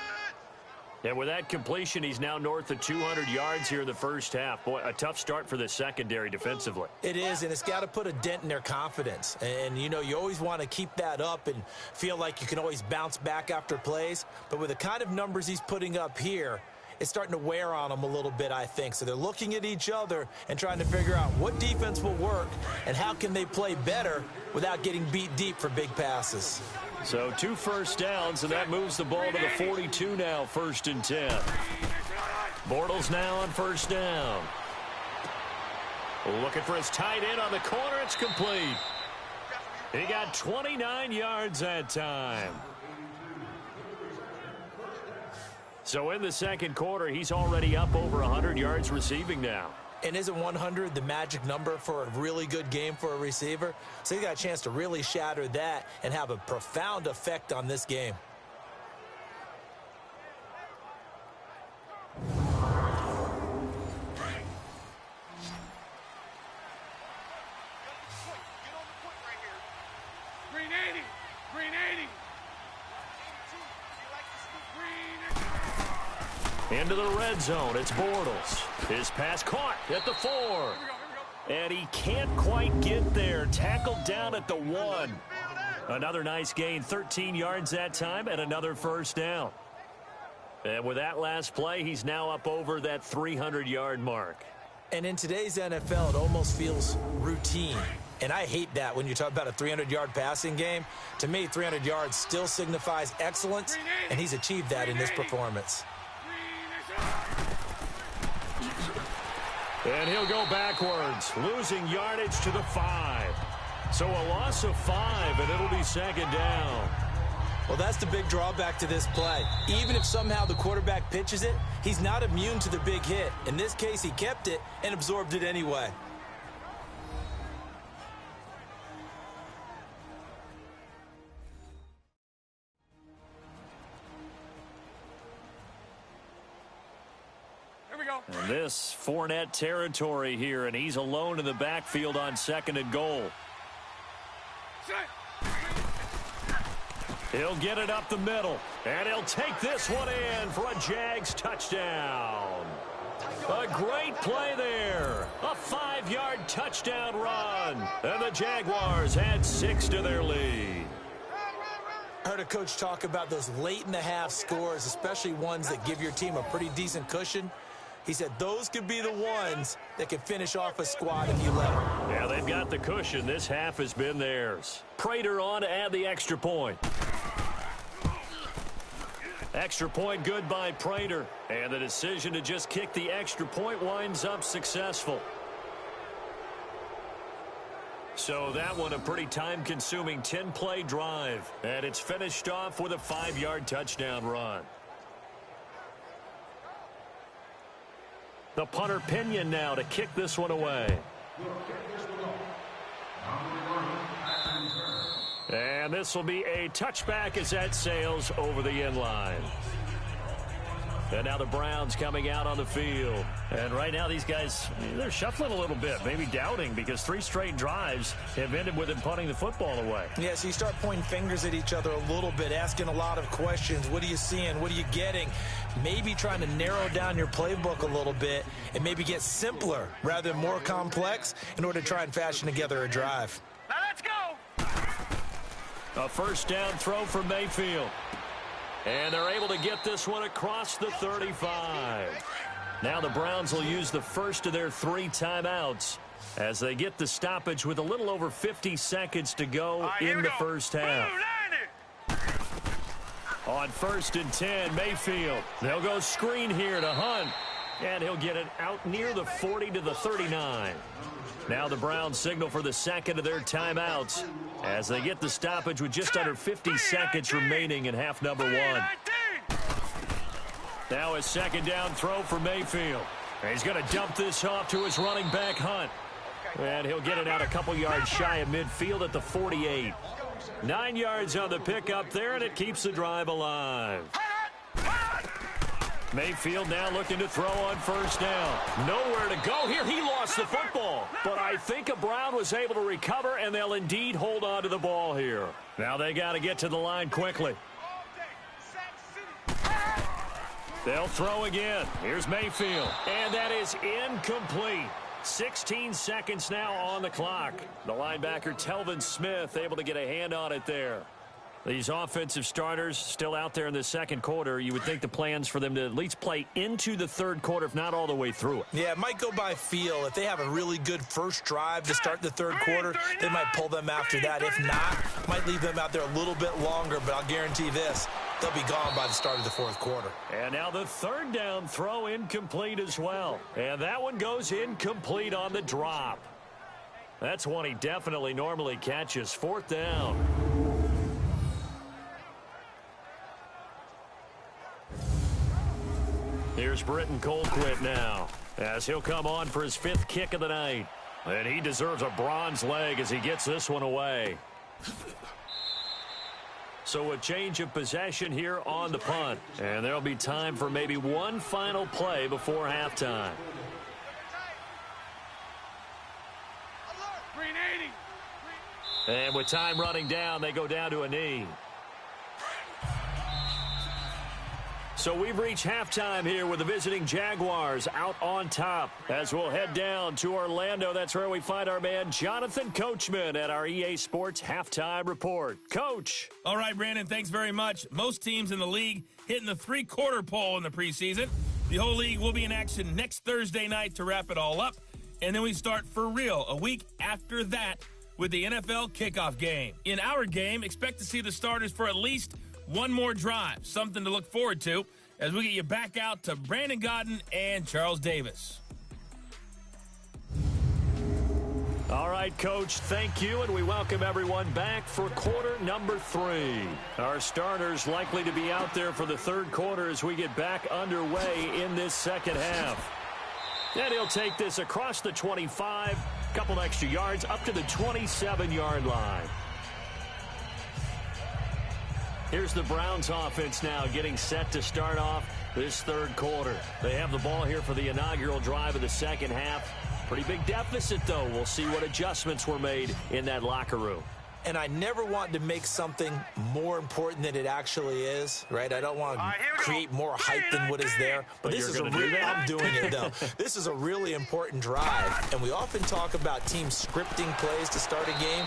And with that completion, he's now north of 200 yards here in the first half. Boy, a tough start for the secondary defensively. It is, and it's got to put a dent in their confidence. And, you know, you always want to keep that up and feel like you can always bounce back after plays. But with the kind of numbers he's putting up here, it's starting to wear on them a little bit, I think. So they're looking at each other and trying to figure out what defense will work and how can they play better without getting beat deep for big passes. So 2 first downs, and that moves the ball to the 42 now, 1st and 10. Bortles now on first down. Looking for his tight end on the corner. It's complete. He got 29 yards that time. So in the second quarter, he's already up over 100 yards receiving now. And isn't 100 the magic number for a really good game for a receiver? So he's got a chance to really shatter that and have a profound effect on this game. Green 80. Green 80. Into the red zone, it's Bortles. His pass caught at the 4. And he can't quite get there. Tackled down at the 1. Another nice gain, 13 yards that time, and another first down. And with that last play, he's now up over that 300-yard mark. And in today's NFL, it almost feels routine. And I hate that when you talk about a 300-yard passing game. To me, 300 yards still signifies excellence, and he's achieved that in this performance. And he'll go backwards, losing yardage to the 5. So a loss of 5, and it'll be second down. Well, that's the big drawback to this play. Even if somehow the quarterback pitches it, he's not immune to the big hit. In this case, he kept it and absorbed it anyway. And this Fournette territory here, and he's alone in the backfield on 2nd and goal. He'll get it up the middle, and he'll take this one in for a Jags touchdown. A great play there. A 5-yard touchdown run. And the Jaguars add 6 to their lead. I heard a coach talk about those late-in-the-half scores, especially ones that give your team a pretty decent cushion. He said those could be the ones that can finish off a squad if you let them. Yeah, they've got the cushion. This half has been theirs. Prater on to add the extra point. Extra point good by Prater. And the decision to just kick the extra point winds up successful. So that one a pretty time-consuming 10-play drive. And it's finished off with a 5-yard touchdown run. The punter Pinion now to kick this one away. And this will be a touchback as that sails over the end line. And now the Browns coming out on the field. And right now these guys, they're shuffling a little bit, maybe doubting, because 3 straight drives have ended with them punting the football away. Yeah, so you start pointing fingers at each other a little bit, asking a lot of questions. What are you seeing? What are you getting? Maybe trying to narrow down your playbook a little bit and maybe get simpler rather than more complex in order to try and fashion together a drive. Now let's go. A first down throw for Mayfield. And they're able to get this one across the 35. Now the Browns will use the first of their 3 timeouts as they get the stoppage with a little over 50 seconds to go in the first half. On 1st and 10, Mayfield. They'll go screen here to Hunt. And he'll get it out near the 40 to the 39. Now the Browns signal for the second of their timeouts as they get the stoppage with just under 50 seconds remaining in half number 1. Now a second down throw for Mayfield. He's going to dump this off to his running back, Hunt. And he'll get it out a couple yards shy of midfield at the 48. 9 yards on the pickup there, and it keeps the drive alive. Mayfield now looking to throw on first down. Nowhere to go here. He lost the football. But I think Brown was able to recover, and they'll indeed hold on to the ball here. Now they got to get to the line quickly. They'll throw again. Here's Mayfield. And that is incomplete. 16 seconds now on the clock. The linebacker, Telvin Smith, able to get a hand on it there. These offensive starters still out there in the second quarter. You would think the plans for them to at least play into the third quarter, if not all the way through it. Yeah, it might go by feel. If they have a really good first drive to start the third quarter, they might pull them after that. If not, might leave them out there a little bit longer, but I'll guarantee this, they'll be gone by the start of the fourth quarter. And now the third down throw incomplete as well. And that one goes incomplete on the drop. That's one he definitely normally catches. Fourth down. Here's Britton Colquitt now, as he'll come on for his 5th kick of the night. And he deserves a bronze leg as he gets this one away. So a change of possession here on the punt. And there'll be time for maybe one final play before halftime. And with time running down, they go down to a knee. So we've reached halftime here with the visiting Jaguars out on top. As we'll head down to Orlando, that's where we find our man Jonathan Coachman at our EA Sports Halftime Report. Coach. All right, Brandon, thanks very much. Most teams in the league hitting the three-quarter pole in the preseason. The whole league will be in action next Thursday night to wrap it all up. And then we start for real a week after that with the NFL kickoff game. In our game, expect to see the starters for at least one more drive, something to look forward to as we get you back out to Brandon Godden and Charles Davis. All right, Coach, thank you, and we welcome everyone back for quarter number 3. Our starters likely to be out there for the third quarter as we get back underway in this second half. And he'll take this across the 25, couple extra yards, up to the 27-yard line. Here's the Browns offense now getting set to start off this third quarter. They have the ball here for the inaugural drive of the second half. Pretty big deficit, though. We'll see what adjustments were made in that locker room. And I never want to make something more important than it actually is, right? I don't want to create more hype than what is there. But this is a really, I'm doing it, though. This is a really important drive. And we often talk about teams scripting plays to start a game.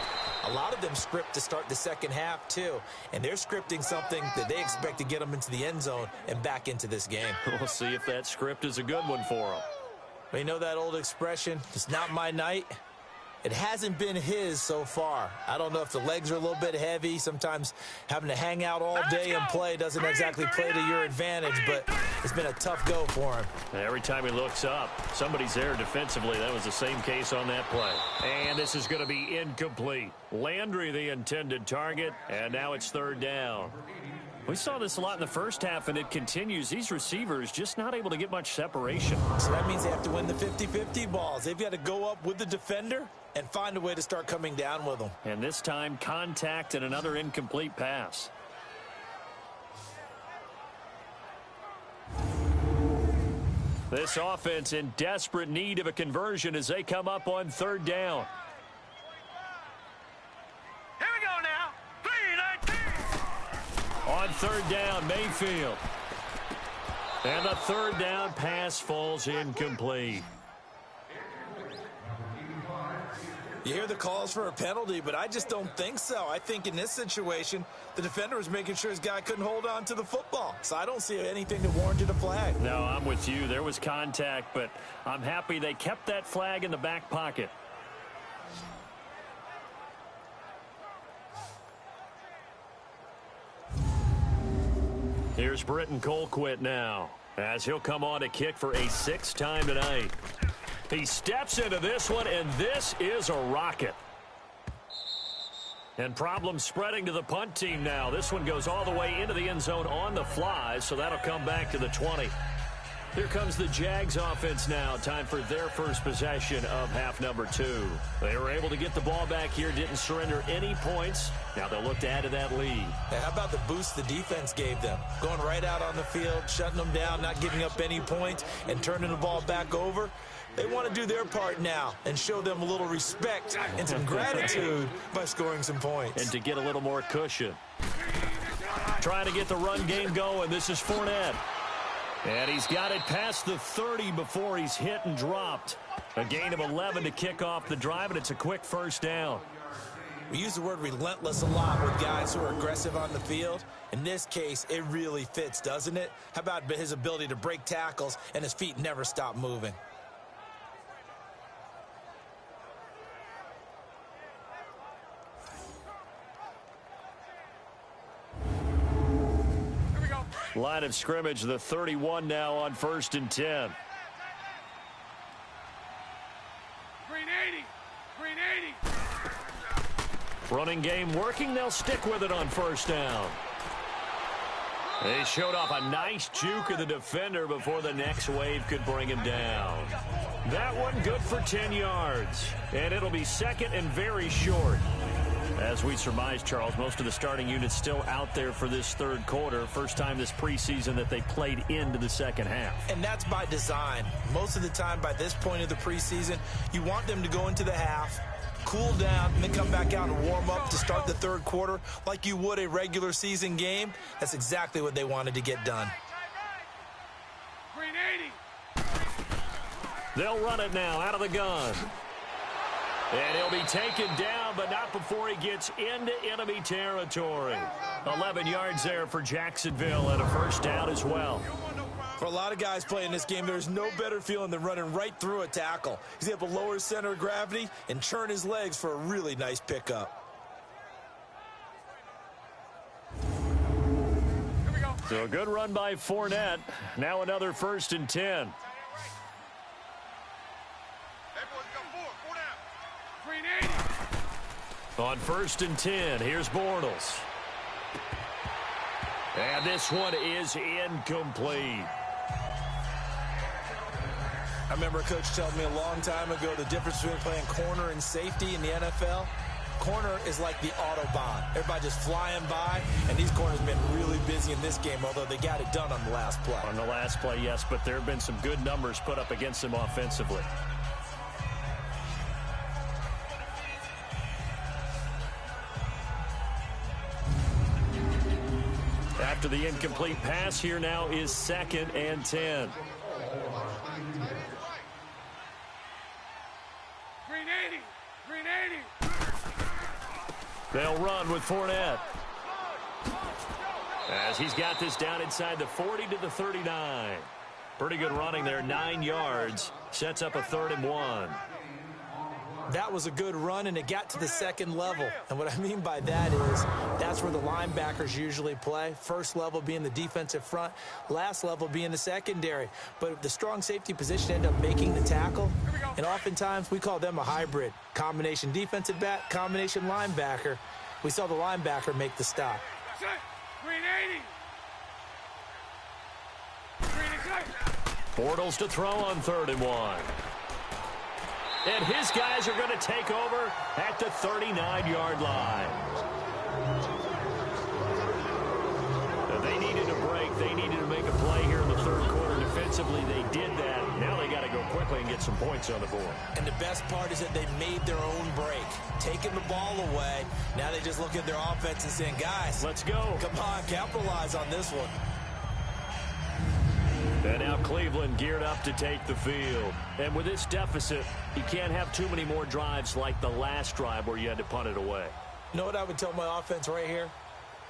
A lot of them script to start the second half, too. And they're scripting something that they expect to get them into the end zone and back into this game. We'll see if that script is a good one for them. You know that old expression, it's not my night? It hasn't been his so far. I don't know if the legs are a little bit heavy. Sometimes having to hang out all day and play doesn't exactly play to your advantage, but it's been a tough go for him. Every time he looks up, somebody's there defensively. That was the same case on that play. And this is going to be incomplete. Landry, the intended target, and now it's third down. We saw this a lot in the first half, and it continues. These receivers just not able to get much separation. So that means they have to win the 50-50 balls. They've got to go up with the defender and find a way to start coming down with them. And this time, contact and another incomplete pass. This offense in desperate need of a conversion as they come up on third down. Here we go now. 3-19. On third down, Mayfield. And the third down pass falls incomplete. You hear the calls for a penalty, but I just don't think so. I think in this situation, the defender was making sure his guy couldn't hold on to the football. So I don't see anything that warranted a flag. No, I'm with you. There was contact, but I'm happy they kept that flag in the back pocket. Here's Britton Colquitt now, as he'll come on to kick for a 6th time tonight. He steps into this one, and this is a rocket. And problems spreading to the punt team now. This one goes all the way into the end zone on the fly, so that'll come back to the 20. Here comes the Jags offense now. Time for their first possession of half number 2. They were able to get the ball back here, didn't surrender any points. Now they'll look to add to that lead. Hey, how about the boost the defense gave them? Going right out on the field, shutting them down, not giving up any points, and turning the ball back over. They want to do their part now and show them a little respect and some gratitude by scoring some points. And to get a little more cushion. Trying to get the run game going. This is Fournette. And he's got it past the 30 before he's hit and dropped. A gain of 11 to kick off the drive, and it's a quick first down. We use the word relentless a lot with guys who are aggressive on the field. In this case, it really fits, doesn't it? How about his ability to break tackles and his feet never stop moving? Here we go. Line of scrimmage, the 31 now on 1st and 10. Green 80. Green 80. Running game working. They'll stick with it on 1st down. They showed off a nice juke of the defender before the next wave could bring him down. That one good for 10 yards. And it'll be second and very short. As we surmise, Charles, most of the starting units still out there for this third quarter. First time this preseason that they played into the second half. And that's by design. Most of the time by this point of the preseason, you want them to go into the half, cool down, and then come back out and warm up to start the third quarter like you would a regular season game. That's exactly what they wanted to get done. Green 80. They'll run it now out of the gun. And he'll be taken down, but not before he gets into enemy territory. 11 yards there for Jacksonville and a first down as well. For a lot of guys playing this game, there's no better feeling than running right through a tackle. He's able to lower his center of gravity and churn his legs for a really nice pickup. Here we go. So a good run by Fournette. Now another 1st and 10. Hey, boys, got 4 down. Green 80. On 1st and 10, here's Bortles. And this one is incomplete. I remember a coach telling me a long time ago the difference between playing corner and safety in the NFL. Corner is like the Autobahn. Everybody just flying by, and these corners have been really busy in this game, although they got it done on the last play. On the last play, yes, but there have been some good numbers put up against them offensively. After the incomplete pass, here now is 2nd and 10. Green 80. Green 80. They'll run with Fournette. As he's got this down inside the 40 to the 39. Pretty good running there, 9 yards. Sets up a 3rd and 1. That was a good run, and it got to the second level. And what I mean by that is that's where the linebackers usually play. First level being the defensive front, last level being the secondary. But the strong safety position ended up making the tackle. And oftentimes we call them a hybrid. Combination defensive back, combination linebacker. We saw the linebacker make the stop. Set. Green 80. Green 80. Bortles to throw on 3rd and 1. And his guys are going to take over at the 39-yard line. They needed a break. They needed to make a play here in the third quarter. Defensively, they did that. Now they got to go quickly and get some points on the board. And the best part is that they made their own break, taking the ball away. Now they just look at their offense and saying, guys, let's go. Come on, capitalize on this one. And now Cleveland geared up to take the field. And with this deficit, you can't have too many more drives like the last drive where you had to punt it away. You know what I would tell my offense right here?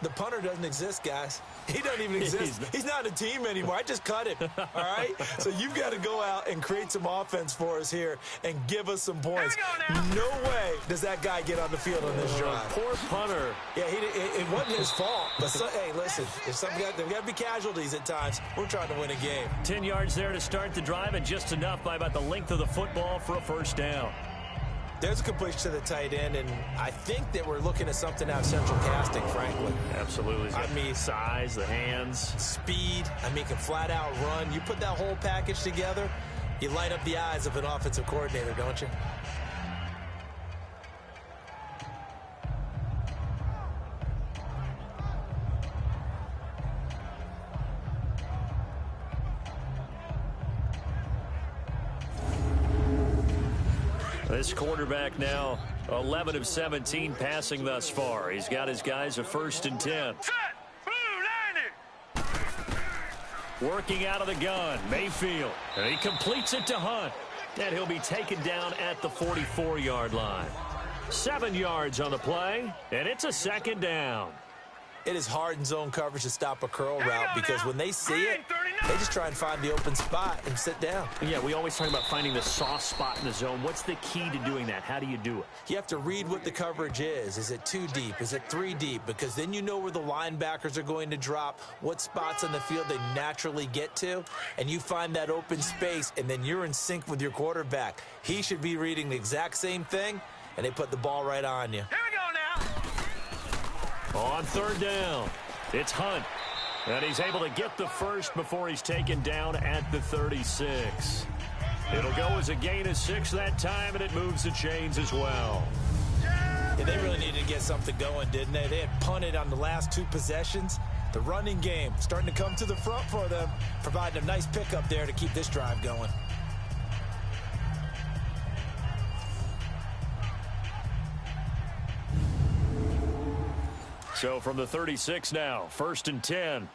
The punter doesn't exist, guys. He doesn't even exist. He's not a team anymore. I just cut him, all right? So you've got to go out and create some offense for us here and give us some points. No way does that guy get on the field on this drive. Poor punter. Yeah, it wasn't his fault. But, hey, listen, there's got to be casualties at times. We're trying to win a game. 10 yards there to start the drive, and just enough by about the length of the football for a first down. There's a completion to the tight end, and I think that we're looking at something out of central casting, frankly. Absolutely. I mean, size, the hands. Speed. I mean, can flat out run. You put that whole package together, you light up the eyes of an offensive coordinator, don't you? This quarterback now 11 of 17 passing thus far. He's got his guys a 1st and 10. Set. Blue 90. Working out of the gun, Mayfield. And he completes it to Hunt. And he'll be taken down at the 44-yard line. 7 yards on the play, and it's a second down. It is hard in zone coverage to stop a curl route because when they see it, they just try and find the open spot and sit down. Yeah, we always talk about finding the soft spot in the zone. What's the key to doing that? How do you do it? You have to read what the coverage is. Is it 2 deep? Is it 3 deep? Because then you know where the linebackers are going to drop, what spots on the field they naturally get to, and you find that open space, and then you're in sync with your quarterback. He should be reading the exact same thing, and they put the ball right on you. Here we go now. On third down, it's Hunt. And he's able to get the first before he's taken down at the 36. It'll go as a gain of 6 that time, and it moves the chains as well. Yeah, they really needed to get something going, didn't they? They had punted on the last 2 possessions. The running game starting to come to the front for them, providing a nice pickup there to keep this drive going. So from the 36 now, 1st and 10.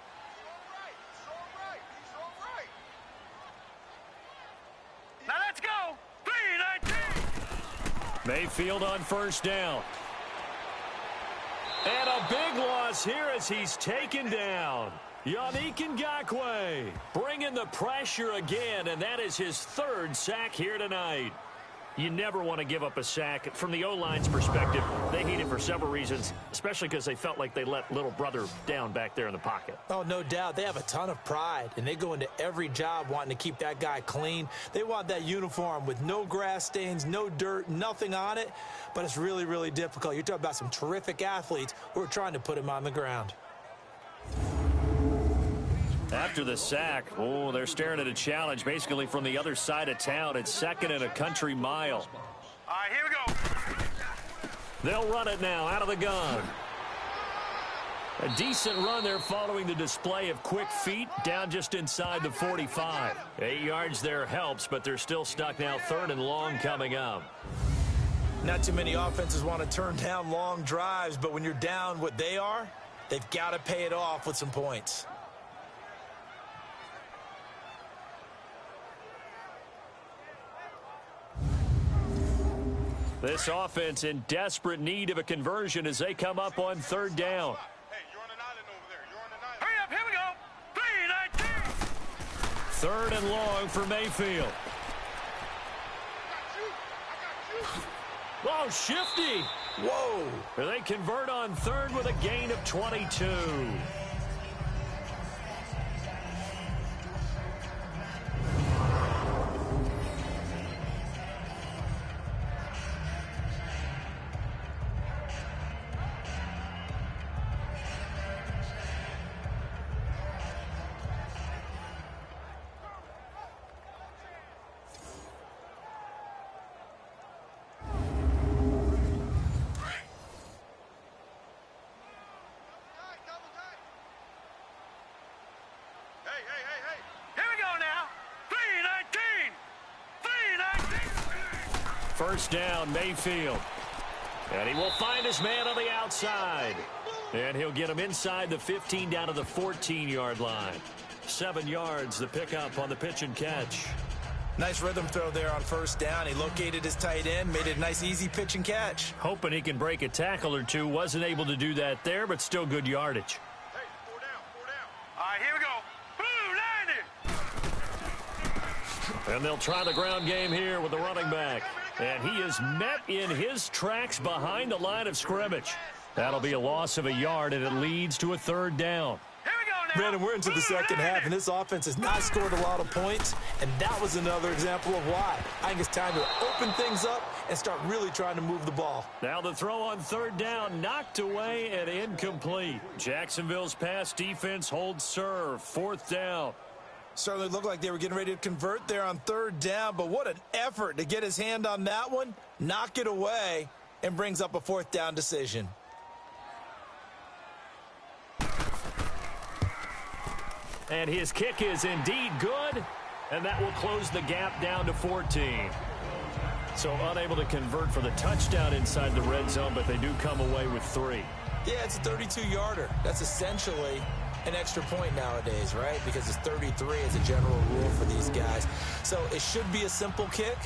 Now let's go. 3-19. Mayfield on first down. And a big loss here as he's taken down. Yannick Ngakoue bringing the pressure again, and that is his 3rd sack here tonight. You never want to give up a sack. From the O-line's perspective, they hate it for several reasons, especially because they felt like they let little brother down back there in the pocket. Oh, no doubt. They have a ton of pride, and they go into every job wanting to keep that guy clean. They want that uniform with no grass stains, no dirt, nothing on it, but it's really, really difficult. You're talking about some terrific athletes who are trying to put him on the ground. After the sack, they're staring at a challenge basically from the other side of town. It's 2nd and a country mile. All right, here we go. They'll run it now out of the gun. A decent run there following the display of quick feet down just inside the 45. 8 yards there helps, but they're still stuck now. 3rd and long coming up. Not too many offenses want to turn down long drives, but when you're down what they are, they've got to pay it off with some points. This offense in desperate need of a conversion as they come up on 3rd down. Hey, you're on an island over there. You're on an island. Hurry up, here we go. 3-19. 3rd and long for Mayfield. Oh, shifty. Whoa. They convert on 3rd with a gain of 22. First down, Mayfield. And he will find his man on the outside. And he'll get him inside the 15 down to the 14-yard line. 7 yards, the pickup on the pitch and catch. Nice rhythm throw there on 1st down. He located his tight end, made it a nice, easy pitch and catch. Hoping he can break a tackle or two. Wasn't able to do that there, but still good yardage. Hey, 4 down. All right, here we go. Blue 90. And they'll try the ground game here with the running back. And he is met in his tracks behind the line of scrimmage. That'll be a loss of a yard, and it leads to a 3rd down. Here we go now. Brandon, we're into the second half, and this offense has not scored a lot of points, and that was another example of why. I think it's time to open things up and start really trying to move the ball. Now the throw on 3rd down, knocked away and incomplete. Jacksonville's pass defense holds serve. 4th down. Certainly looked like they were getting ready to convert there on 3rd down, but what an effort to get his hand on that one, knock it away, and brings up a 4th down decision. And his kick is indeed good, and that will close the gap down to 14. So unable to convert for the touchdown inside the red zone, but they do come away with 3. Yeah, it's a 32-yarder. That's essentially an extra point nowadays, right? Because it's 33 as a general rule for these guys. So it should be a simple kick.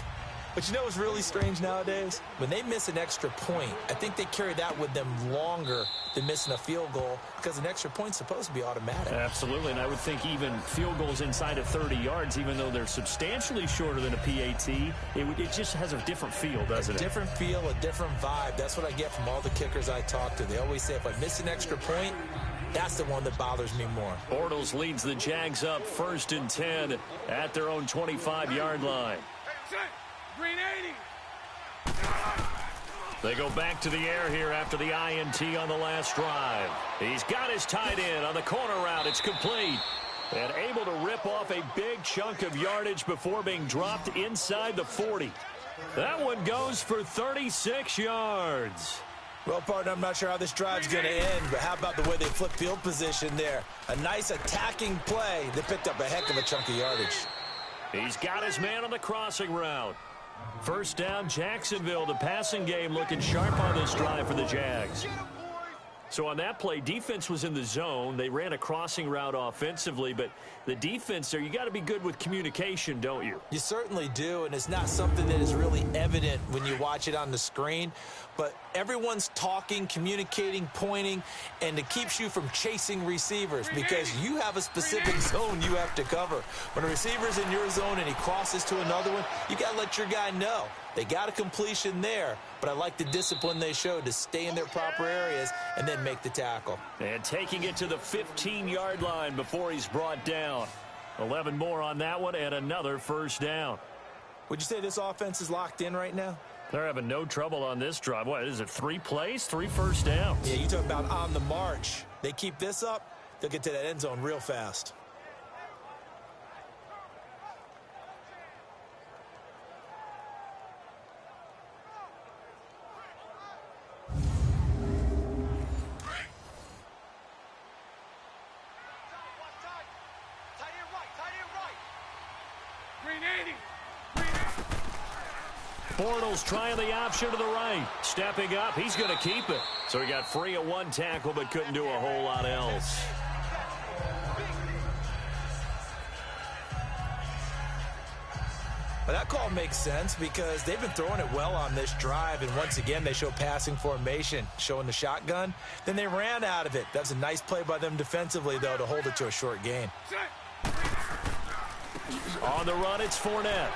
But you know what's really strange nowadays? When they miss an extra point, I think they carry that with them longer than missing a field goal because an extra point's supposed to be automatic. Absolutely, and I would think even field goals inside of 30 yards, even though they're substantially shorter than a PAT, it just has a different feel, doesn't it? A different feel, a different vibe. That's what I get from all the kickers I talk to. They always say if I miss an extra point, that's the one that bothers me more. Bortles leads the Jags up 1st and 10 at their own 25-yard line. Green 80. They go back to the air here after the INT on the last drive. He's got his tight end on the corner route. It's complete. And able to rip off a big chunk of yardage before being dropped inside the 40. That one goes for 36 yards. Well, partner, I'm not sure how this drive's going to end, but how about the way they flip field position there? A nice attacking play that picked up a heck of a chunk of yardage. He's got his man on the crossing route. First down, Jacksonville. The passing game looking sharp on this drive for the Jags. So on that play, defense was in the zone. They ran a crossing route offensively, but the defense there, you got to be good with communication, don't you? You certainly do, and it's not something that is really evident when you watch it on the screen. But everyone's talking, communicating, pointing, and it keeps you from chasing receivers because you have a specific zone you have to cover. When a receiver's in your zone and he crosses to another one, you got to let your guy know. They got a completion there, but I like the discipline they showed to stay in their proper areas and then make the tackle. And taking it to the 15-yard line before he's brought down. 11 more on that one and another first down. Would you say this offense is locked in right now? They're having no trouble on this drive. What is it, 3 plays, 3 first downs? Yeah, you talk about on the march. They keep this up, they'll get to that end zone real fast. Bortles trying the option to the right. Stepping up, he's going to keep it. So he got free of 1 tackle but couldn't do a whole lot else. Well, that call makes sense because they've been throwing it well on this drive, and once again they show passing formation, showing the shotgun. Then they ran out of it. That's a nice play by them defensively, though, to hold it to a short gain. On the run, it's Fournette.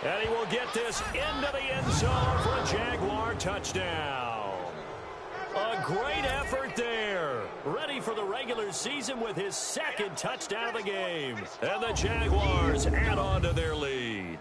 And he will get this into the end zone for a Jaguar touchdown. A great effort there. Ready for the regular season with his 2nd touchdown of the game. And the Jaguars add on to their lead.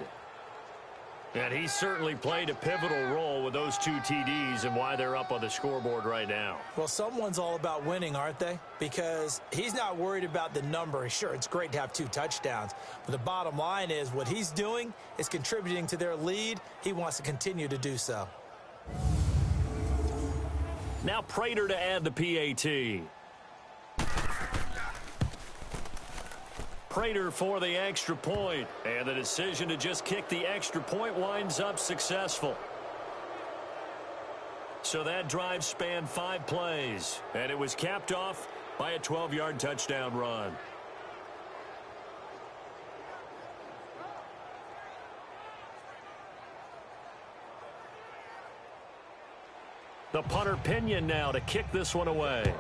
And he certainly played a pivotal role with those 2 TDs and why they're up on the scoreboard right now. Well, someone's all about winning, aren't they? Because he's not worried about the number. Sure, it's great to have 2 touchdowns. But the bottom line is what he's doing is contributing to their lead. He wants to continue to do so. Now Prater to add the PAT. Prater for the extra point, and the decision to just kick the extra point winds up successful. So that drive spanned 5 plays, and it was capped off by a 12-yard touchdown run. The punter Pinion now to kick this one away.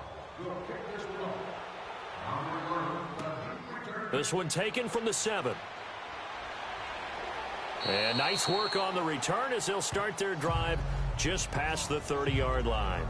This one taken from the 7. And nice work on the return as they'll start their drive just past the 30-yard line.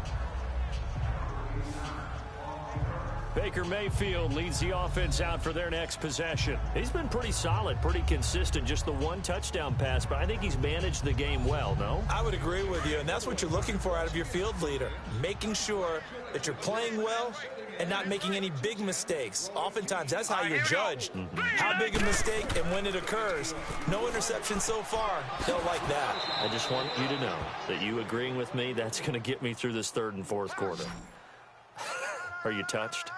Baker Mayfield leads the offense out for their next possession. He's been pretty solid, pretty consistent, just the 1 touchdown pass, but I think he's managed the game well, no? I would agree with you, and that's what you're looking for out of your field leader, making sure that you're playing well and not making any big mistakes. Oftentimes, that's how you're judged. How big a mistake and when it occurs. No interception so far. Don't like that. I just want you to know that you agreeing with me, that's going to get me through this 3rd and 4th quarter. Are you touched?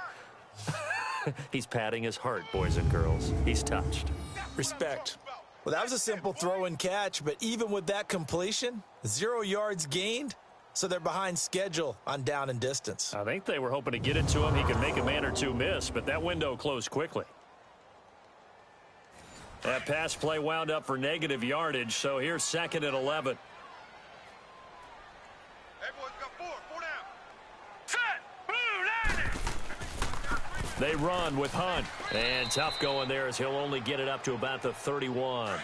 He's patting his heart, boys and girls. He's touched. Respect. Well, that was a simple throw and catch, but even with that completion, 0 yards gained, so they're behind schedule on down and distance. I think they were hoping to get it to him. He could make a man or two miss, but that window closed quickly. That pass play wound up for negative yardage, so here's 2nd and 11. Everyone's got 4 down. Set! Blue, line it! They run with Hunt. And tough going there as he'll only get it up to about the 31.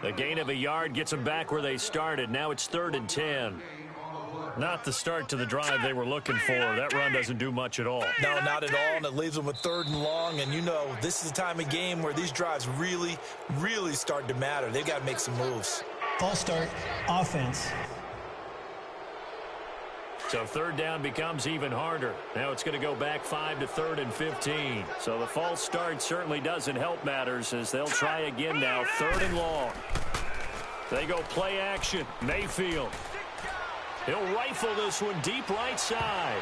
The gain of a yard gets them back where they started. Now it's 3rd and 10. Not the start to the drive they were looking for. That run doesn't do much at all. No, not at all, and it leaves them with 3rd and long. And you know, this is the time of game where these drives really, really start to matter. They've got to make some moves. False start, offense. So 3rd down becomes even harder. Now it's going to go back 5 to 3rd and 15. So the false start certainly doesn't help matters as they'll try again now. 3rd and long. They go play action. Mayfield. He'll rifle this one deep right side.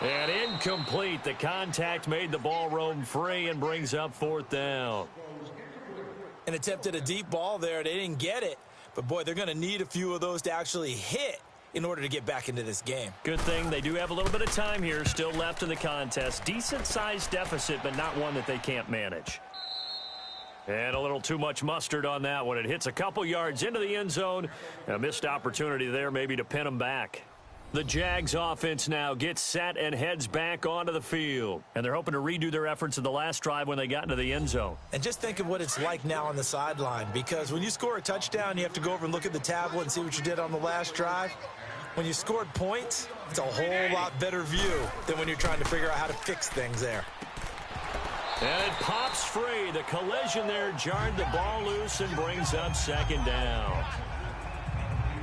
And incomplete. The contact made the ball roam free and brings up 4th down. An attempt at a deep ball there. They didn't get it. But, boy, they're going to need a few of those to actually hit in order to get back into this game. Good thing they do have a little bit of time here still left in the contest. Decent-sized deficit, but not one that they can't manage. And a little too much mustard on that one. It hits a couple yards into the end zone. A missed opportunity there maybe to pin them back. The Jags offense now gets set and heads back onto the field. And they're hoping to redo their efforts in the last drive when they got into the end zone. And just think of what it's like now on the sideline, because when you score a touchdown, you have to go over and look at the tablet and see what you did on the last drive. When you scored points, it's a whole lot better view than when you're trying to figure out how to fix things there. And it pops free. The collision there jarred the ball loose and brings up 2nd down.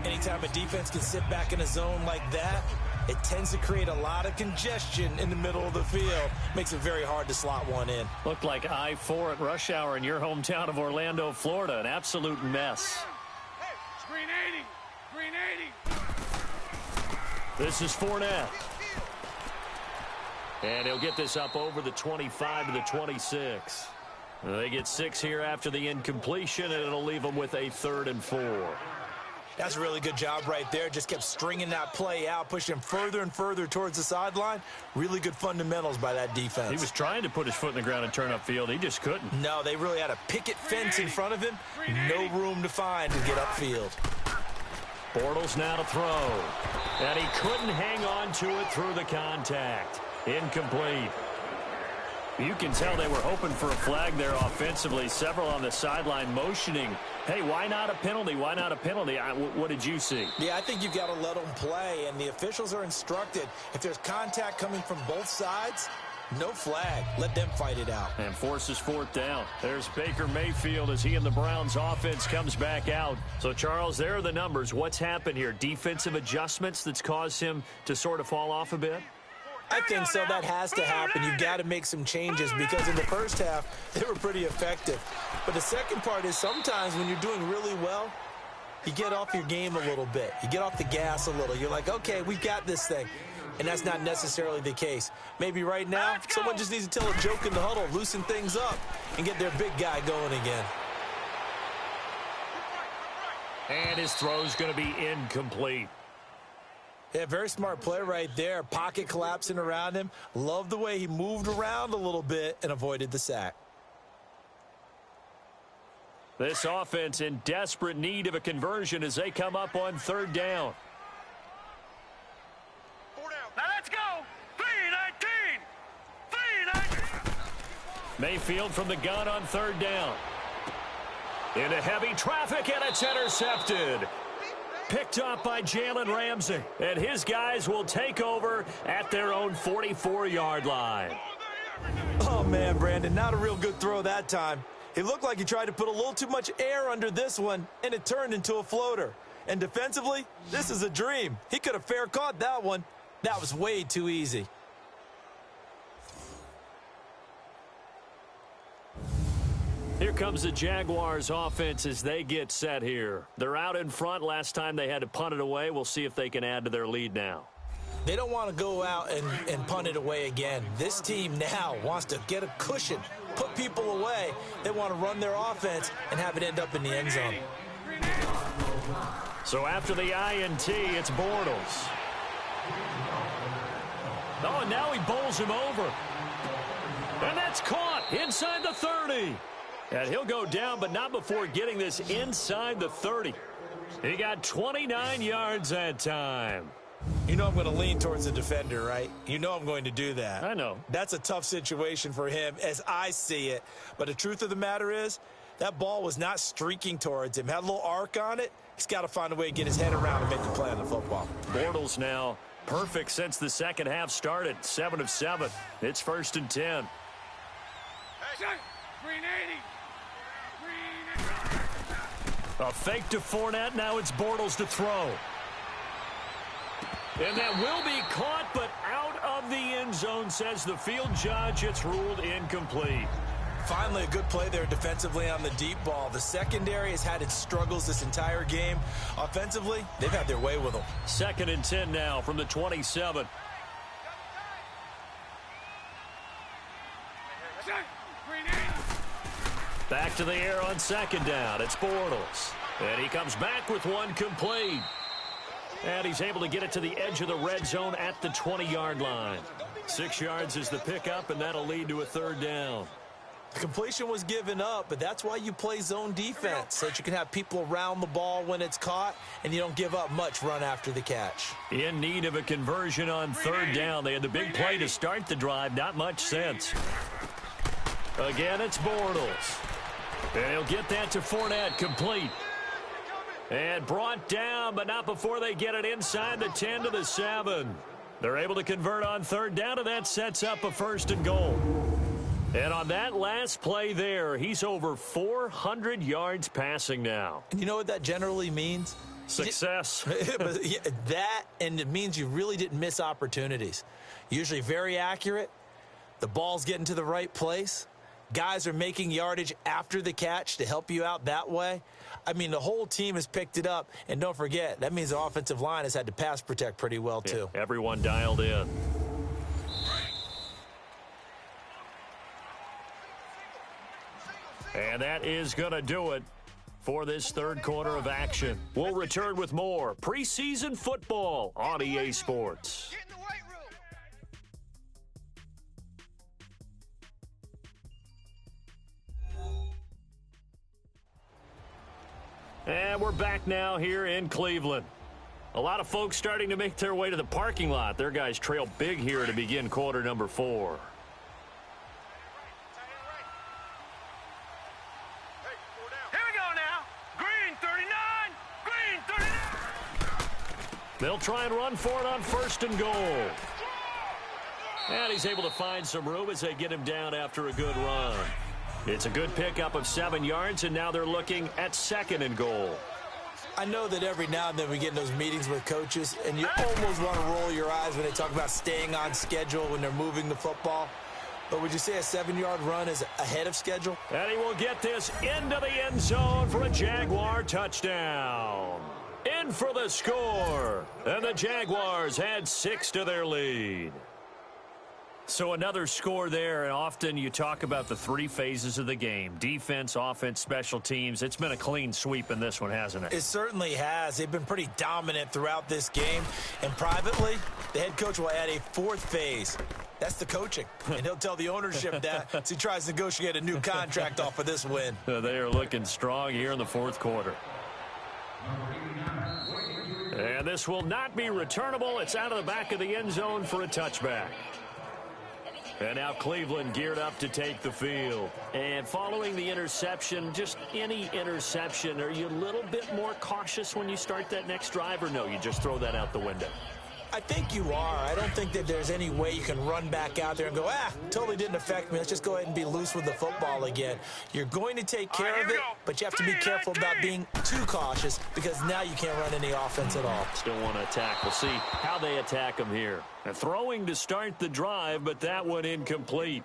Anytime a defense can sit back in a zone like that, it tends to create a lot of congestion in the middle of the field. Makes it very hard to slot one in. Looked like I-4 at rush hour in your hometown of Orlando, Florida. An absolute mess. Hey, screen 80. Screen 80. This is Fournette. And he'll get this up over the 25 to the 26. They get 6 here after the incompletion, and it'll leave them with a 3rd and 4. That's a really good job right there. Just kept stringing that play out, pushing him further and further towards the sideline. Really good fundamentals by that defense. He was trying to put his foot in the ground and turn upfield. He just couldn't. No, they really had a picket fence in front of him. No room to find to get upfield. Bortles now to throw. And he couldn't hang on to it through the contact. Incomplete. You can tell they were hoping for a flag there offensively. Several on the sideline motioning. Hey, why not a penalty? Why not a penalty? What did you see? Yeah, I think you've got to let them play, and the officials are instructed. If there's contact coming from both sides, no flag. Let them fight it out. And forces 4th down. There's Baker Mayfield as he and the Browns offense comes back out. So, Charles, there are the numbers. What's happened here? Defensive adjustments that's caused him to sort of fall off a bit? I think so. That has to happen. You've got to make some changes because in the first half, they were pretty effective. But the second part is sometimes when you're doing really well, you get off your game a little bit. You get off the gas a little. You're like, okay, we've got this thing. And that's not necessarily the case. Maybe right now, someone just needs to tell a joke in the huddle, loosen things up, and get their big guy going again. And his throw's going to be incomplete. Yeah, very smart play right there. Pocket collapsing around him. Love the way he moved around a little bit and avoided the sack. This offense in desperate need of a conversion as they come up on 3rd down. 4 down. Now let's go. 3-19. 3-19. Mayfield from the gun on 3rd down. Into heavy traffic, and it's intercepted. Picked up by Jalen Ramsey, and his guys will take over at their own 44-yard line. Oh, man, Brandon, not a real good throw that time. It looked like he tried to put a little too much air under this one, and it turned into a floater. And defensively, this is a dream. He could have fair caught that one. That was way too easy. Here comes the Jaguars offense as they get set here. They're out in front. Last time they had to punt it away. We'll see if they can add to their lead now. They don't want to go out and punt it away again. This team now wants to get a cushion, put people away. They want to run their offense and have it end up in the end zone. So after the INT, it's Bortles. Oh, and now he bowls him over. And that's caught inside the 30. And he'll go down, but not before getting this inside the 30. He got 29 yards that time. You know I'm going to lean towards the defender, right? You know I'm going to do that. I know. That's a tough situation for him as I see it. But the truth of the matter is, that ball was not streaking towards him. Had a little arc on it. He's got to find a way to get his head around and make the play on the football. Bortles now perfect since the second half started. 7 of 7. It's 1st and 10. A fake to Fournette. Now it's Bortles to throw. And that will be caught, but out of the end zone, says the field judge. It's ruled incomplete. Finally, a good play there defensively on the deep ball. The secondary has had its struggles this entire game. Offensively, they've had their way with them. 2nd and 10 now from the 27. Back to the air on 2nd down. It's Bortles. And he comes back with one complete. And he's able to get it to the edge of the red zone at the 20-yard line. 6 yards is the pickup, and that'll lead to a 3rd down. The completion was given up, but that's why you play zone defense, so that you can have people around the ball when it's caught, and you don't give up much run after the catch. In need of a conversion on 3rd down. They had the big play to start the drive. Not much sense. Again, it's Bortles. And he'll get that to Fournette, complete. And brought down, but not before they get it inside the 10 to the 7. They're able to convert on 3rd down, and that sets up a 1st and goal. And on that last play there, he's over 400 yards passing now. And you know what that generally means? Success. That, and it means you really didn't miss opportunities. Usually very accurate. The ball's getting to the right place. Guys are making yardage after the catch to help you out that way. I mean, the whole team has picked it up. And don't forget, that means the offensive line has had to pass protect pretty well, too. Yeah, everyone dialed in. And that is going to do it for this 3rd quarter of action. We'll return with more preseason football on EA Sports. And we're back now here in Cleveland. A lot of folks starting to make their way to the parking lot. Their guys trail big here to begin quarter number 4. They'll try and run for it on 1st and goal. And he's able to find some room as they get him down after a good run. It's a good pickup of 7 yards, and now they're looking at 2nd and goal. I know that every now and then we get in those meetings with coaches, and you almost want to roll your eyes when they talk about staying on schedule when they're moving the football. But would you say a 7-yard run is ahead of schedule? And he will get this into the end zone for a Jaguar touchdown. In for the score. And the Jaguars had 6 to their lead. So another score there, and often you talk about the 3 phases of the game. Defense, offense, special teams. It's been a clean sweep in this one, hasn't it? It certainly has. They've been pretty dominant throughout this game. And privately, the head coach will add a 4th phase. That's the coaching. And he'll tell the ownership that as he tries to negotiate a new contract off of this win. They are looking strong here in the 4th quarter. And this will not be returnable. It's out of the back of the end zone for a touchback. And now Cleveland geared up to take the field. And following the interception, just any interception, are you a little bit more cautious when you start that next drive, or no, you just throw that out the window? I think you are. I don't think that there's any way you can run back out there and go, totally didn't affect me. Let's just go ahead and be loose with the football again. You're going to take care of it, but you have to be careful about being too cautious because now you can't run any offense at all. Still want to attack. We'll see how they attack him here. And throwing to start the drive, but that one incomplete.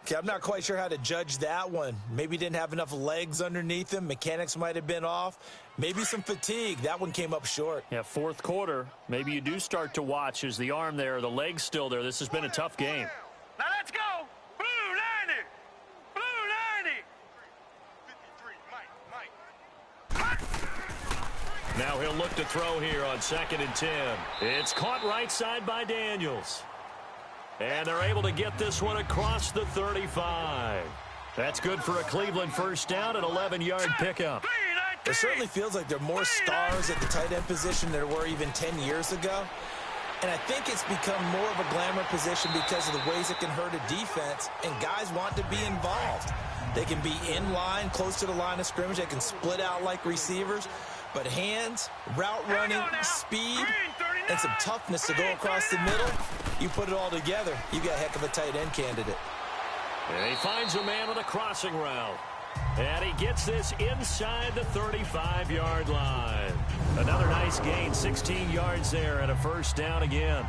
Okay, I'm not quite sure how to judge that one. Maybe didn't have enough legs underneath him. Mechanics might have been off. Maybe some fatigue. That one came up short. Yeah, 4th quarter. Maybe you do start to watch. Is the arm there, the leg's still there? This has been a tough game. Now let's go. Blue 90. Blue 90. 53, Mike. Now he'll look to throw here on 2nd and 10. It's caught right side by Daniels. And they're able to get this one across the 35. That's good for a Cleveland first down and 11-yard pickup. It certainly feels like there are more stars at the tight end position than there were even 10 years ago. And I think it's become more of a glamour position because of the ways it can hurt a defense, and guys want to be involved. They can be in line, close to the line of scrimmage. They can split out like receivers. But hands, route running, speed, and some toughness to go across the middle, you put it all together, you got a heck of a tight end candidate. And he finds a man on a crossing route. And he gets this inside the 35-yard line. Another nice gain, 16 yards there, and a first down again.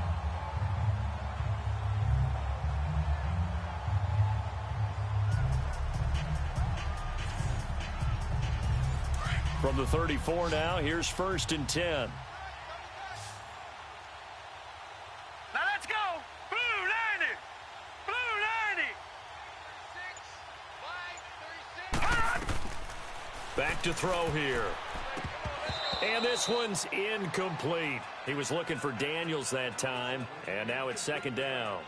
From the 34 now, here's 1st and 10. Now let's go. Blue 90. Blue 90. Back to throw here. And this one's incomplete. He was looking for Daniels that time, and now it's 2nd down.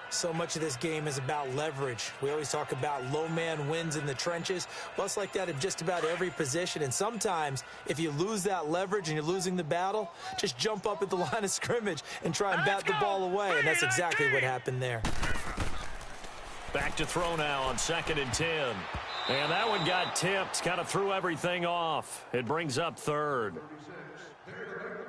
So much of this game is about leverage. We always talk about low man wins in the trenches. Well, it's like that in just about every position. And sometimes, if you lose that leverage and you're losing the battle, just jump up at the line of scrimmage and try and bat the ball away. And that's exactly what happened there. Back to throw now on 2nd and 10. And that one got tipped, kind of threw everything off. It brings up 3rd.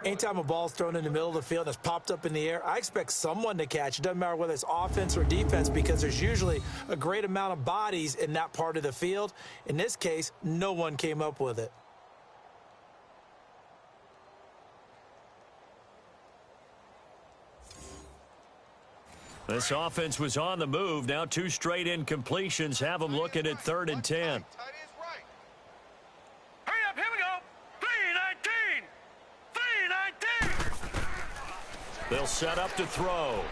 Anytime a ball's thrown in the middle of the field and it's popped up in the air, I expect someone to catch. It doesn't matter whether it's offense or defense because there's usually a great amount of bodies in that part of the field. In this case, no one came up with it. This offense was on the move. Now 2 straight incompletions have them looking at 3rd and 10. Hurry up, here we go. 3-19. 3-19. They'll set up to throw.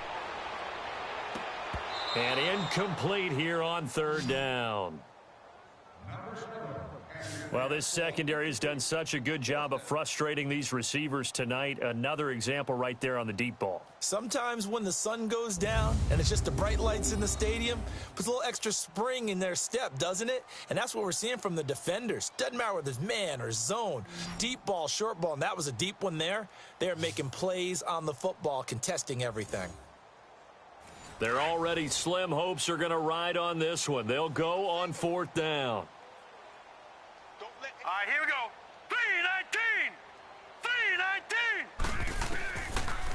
And incomplete here on 3rd down. Well, this secondary has done such a good job of frustrating these receivers tonight. Another example right there on the deep ball. Sometimes when the sun goes down and it's just the bright lights in the stadium, puts a little extra spring in their step, doesn't it? And that's what we're seeing from the defenders. Doesn't matter whether it's man or zone, deep ball, short ball, and that was a deep one there. They're making plays on the football, contesting everything. Their already slim hopes are going to ride on this one. They'll go on 4th down. All right, here we go. 3-19.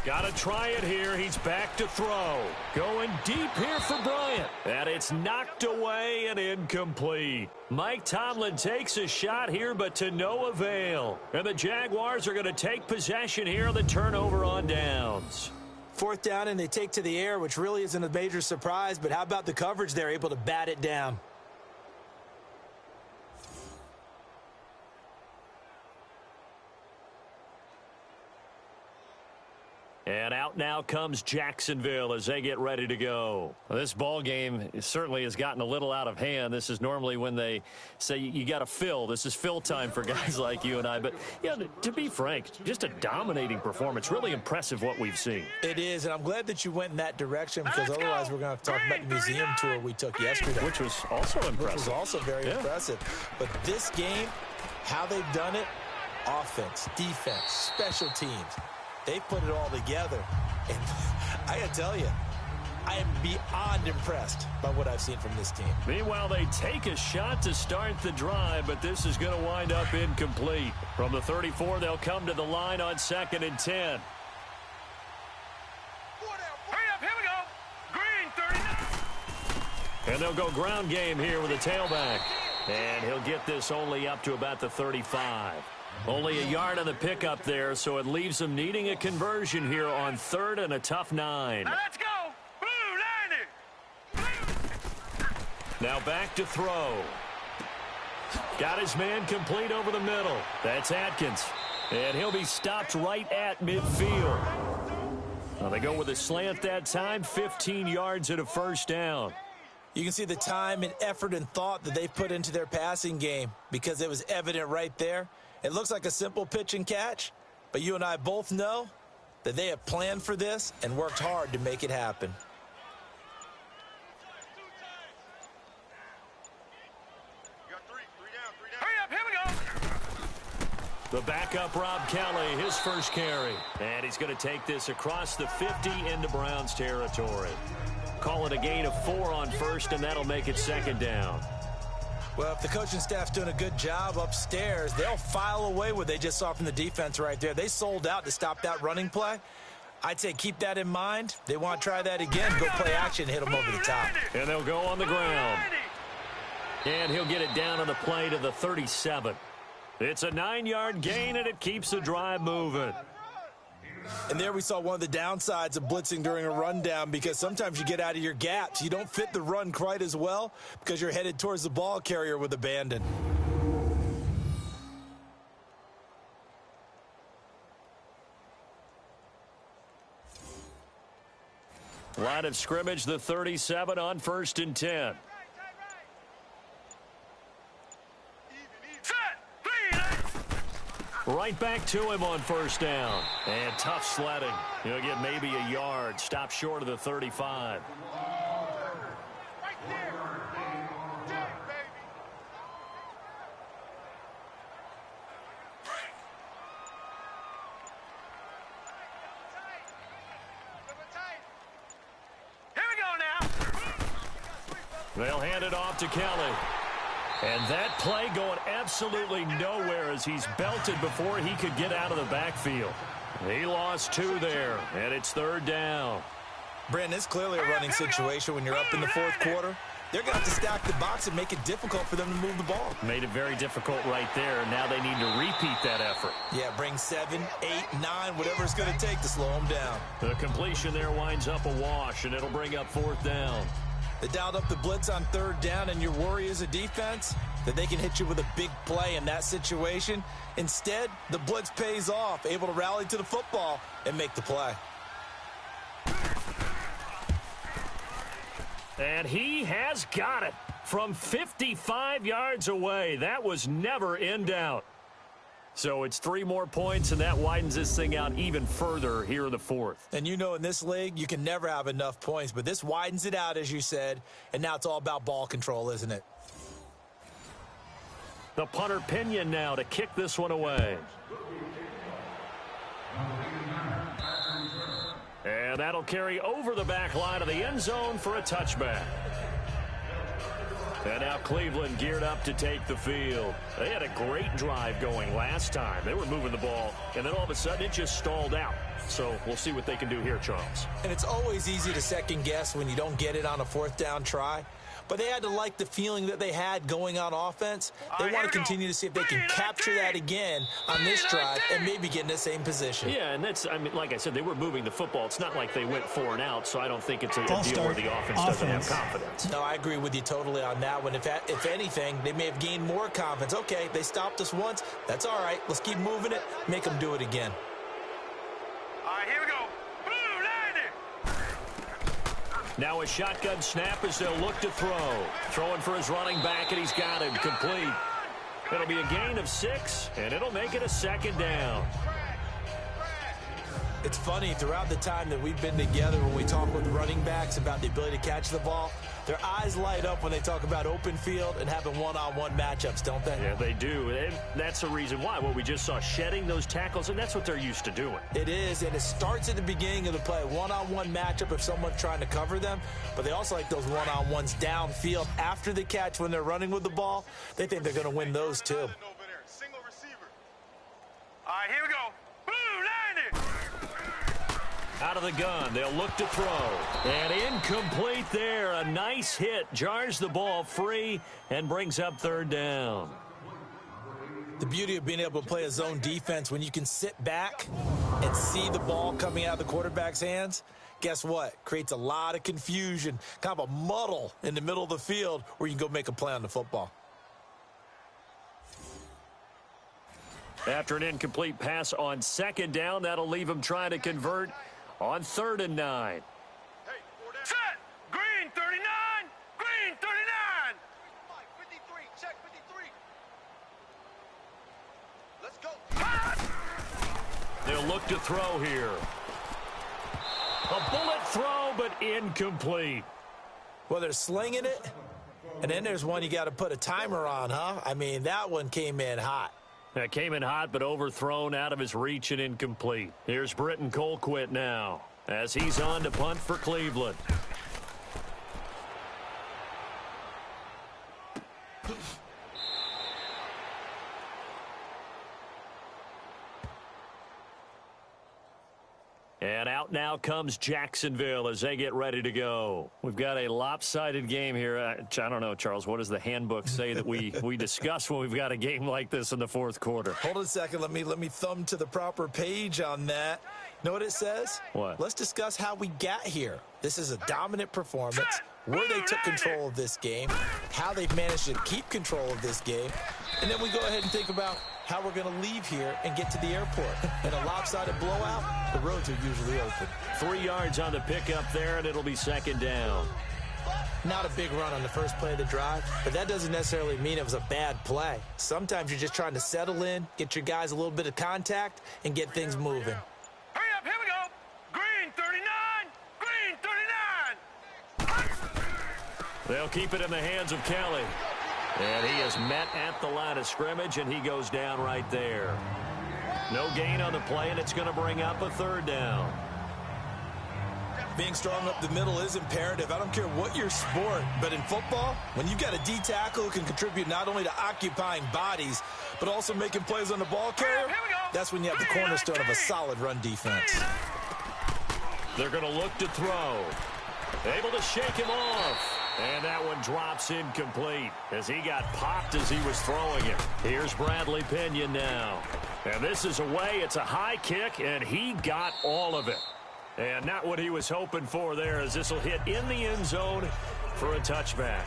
3-19. Got to try it here. He's back to throw. Going deep here for Bryant. And it's knocked away and incomplete. Mike Tomlin takes a shot here, but to no avail. And the Jaguars are going to take possession here on the turnover on downs. 4th down, and they take to the air, which really isn't a major surprise. But how about the coverage? They're able to bat it down. And out now comes Jacksonville as they get ready to go. Well, this ball game certainly has gotten a little out of hand. This is normally when they say you got to fill. This is fill time for guys like you and I. But, yeah, to be frank, just a dominating performance. Really impressive what we've seen. It is, and I'm glad that you went in that direction because otherwise we're going to have to talk about the museum tour we took yesterday. Which was also impressive. Which was also very impressive. But this game, how they've done it, offense, defense, special teams, they put it all together. And I got to tell you, I am beyond impressed by what I've seen from this team. Meanwhile, they take a shot to start the drive, but this is going to wind up incomplete. From the 34, they'll come to the line on 2nd and 10. Hurry up, here we go. Green 30. And they'll go ground game here with a tailback. And he'll get this only up to about the 35. Only a yard on the pickup there, so it leaves them needing a conversion here on 3rd and a tough 9. Now let's go. Blue 90. Now back to throw. Got his man complete over the middle. That's Atkins. And he'll be stopped right at midfield. Well, they go with a slant that time, 15 yards at a first down. You can see the time and effort and thought that they've put into their passing game because it was evident right there. It looks like a simple pitch and catch, but you and I both know that they have planned for this and worked hard to make it happen. The backup, Rob Kelly, his first carry. And he's going to take this across the 50 into Browns territory. Call it a gain of 4 on first, and that'll make it second down. Well, if the coaching staff's doing a good job upstairs, they'll file away what they just saw from the defense right there. They sold out to stop that running play. I'd say keep that in mind. They want to try that again, go play action, hit them over the top. And they'll go on the ground. And he'll get it down on the play to the 37. It's a 9-yard gain, and it keeps the drive moving. And there we saw one of the downsides of blitzing during a rundown, because sometimes you get out of your gaps. You don't fit the run quite as well because you're headed towards the ball carrier with abandon. Line of scrimmage, the 37 on 1st and 10. Right back to him on 1st down. And tough sledding. He'll get maybe a yard. Stop short of the 35. Right there. Dead, baby. Here we go now. They'll hand it off to Kelly. And that play going absolutely nowhere as he's belted before he could get out of the backfield. He lost 2 there, and it's 3rd down. Brandon, it's clearly a running situation when you're up in the 4th quarter. They're going to have to stack the box and make it difficult for them to move the ball. Made it very difficult right there. Now they need to repeat that effort. Yeah, bring 7, 8, 9, whatever it's going to take to slow them down. The completion there winds up a wash, and it'll bring up 4th down. They dialed up the blitz on 3rd down, and your worry as a defense that they can hit you with a big play in that situation. Instead, the blitz pays off, able to rally to the football and make the play. And he has got it from 55 yards away. That was never in doubt. So it's 3 more points, and that widens this thing out even further here in the 4th. And you know, in this league, you can never have enough points, but this widens it out, as you said, and now it's all about ball control, isn't it? The punter Pinion now to kick this one away. And that'll carry over the back line of the end zone for a touchback. And now Cleveland geared up to take the field. They had a great drive going last time. They were moving the ball, and then all of a sudden it just stalled out. So we'll see what they can do here, Charles. And it's always easy to second guess when you don't get it on a 4th down try. But they had to like the feeling that they had going on offense. They want to continue to see if they can capture that again on this drive and maybe get in the same position. Yeah, and that's, I mean, like I said, they were moving the football. It's not like they went 4 and out, so I don't think it's a deal where the offense doesn't have confidence. No, I agree with you totally on that one. If anything, they may have gained more confidence. Okay, they stopped us once. That's all right. Let's keep moving it. Make them do it again. All right, here we go. Now a shotgun snap as they'll look to throw. Throwing for his running back, and he's got it complete. It'll be a gain of 6, and it'll make it a 2nd down. It's funny, throughout the time that we've been together, when we talk with running backs about the ability to catch the ball, their eyes light up when they talk about open field and having one-on-one matchups, don't they? Yeah, they do. And that's the reason why. What we just saw, shedding those tackles, and that's what they're used to doing. It is, and it starts at the beginning of the play. One-on-one matchup if someone's trying to cover them, but they also like those one-on-ones downfield after the catch when they're running with the ball. They think they're going to win those, too. Single receiver. All right, here we go. Boom, 90. Out of the gun, they'll look to throw. And incomplete there. A nice hit. Jars the ball free and brings up 3rd down. The beauty of being able to play a zone defense when you can sit back and see the ball coming out of the quarterback's hands, guess what? Creates a lot of confusion, kind of a muddle in the middle of the field where you can go make a play on the football. After an incomplete pass on 2nd down, that'll leave him trying to convert on 3rd and 9. Set. Green 39. Green They'll look to throw here. A bullet throw, but incomplete. Well, they're slinging it, and then there's one you got to put a timer on, huh? I mean, that one came in hot. That came in hot, but overthrown out of his reach and incomplete. Here's Britton Colquitt now, as he's on to punt for Cleveland. And out now comes Jacksonville as they get ready to go. We've got a lopsided game here. I don't know, Charles, what does the handbook say that we discuss when we've got a game like this in the fourth quarter? Hold on a second. Let me thumb to the proper page on that. Know what it says? What? Let's discuss how we got here. This is a dominant performance, where they took control of this game, how they've managed to keep control of this game, and then we go ahead and think about how we're going to leave here and get to the airport. In a lopsided blowout, the roads are usually open. 3 yards on the pickup there, and it'll be second down. Not a big run on the first play of the drive, but that doesn't necessarily mean it was a bad play. Sometimes you're just trying to settle in, get your guys a little bit of contact, and get things moving. Hurry up, here we go. Green 39, green 39. They'll keep it in the hands of Kelly. And he is met at the line of scrimmage, and he goes down right there. No gain on the play, and it's going to bring up a third down. Being strong up the middle is imperative. I don't care what your sport, but in football, when you've got a D tackle who can contribute not only to occupying bodies, but also making plays on the ball carrier, that's when you have the cornerstone of a solid run defense. They're going to look to throw. Able to shake him off. And that one drops incomplete as he got popped as he was throwing it. Here's Bradley Pinion now. And this is away. It's a high kick, and he got all of it. And not what he was hoping for there, as this will hit in the end zone for a touchback.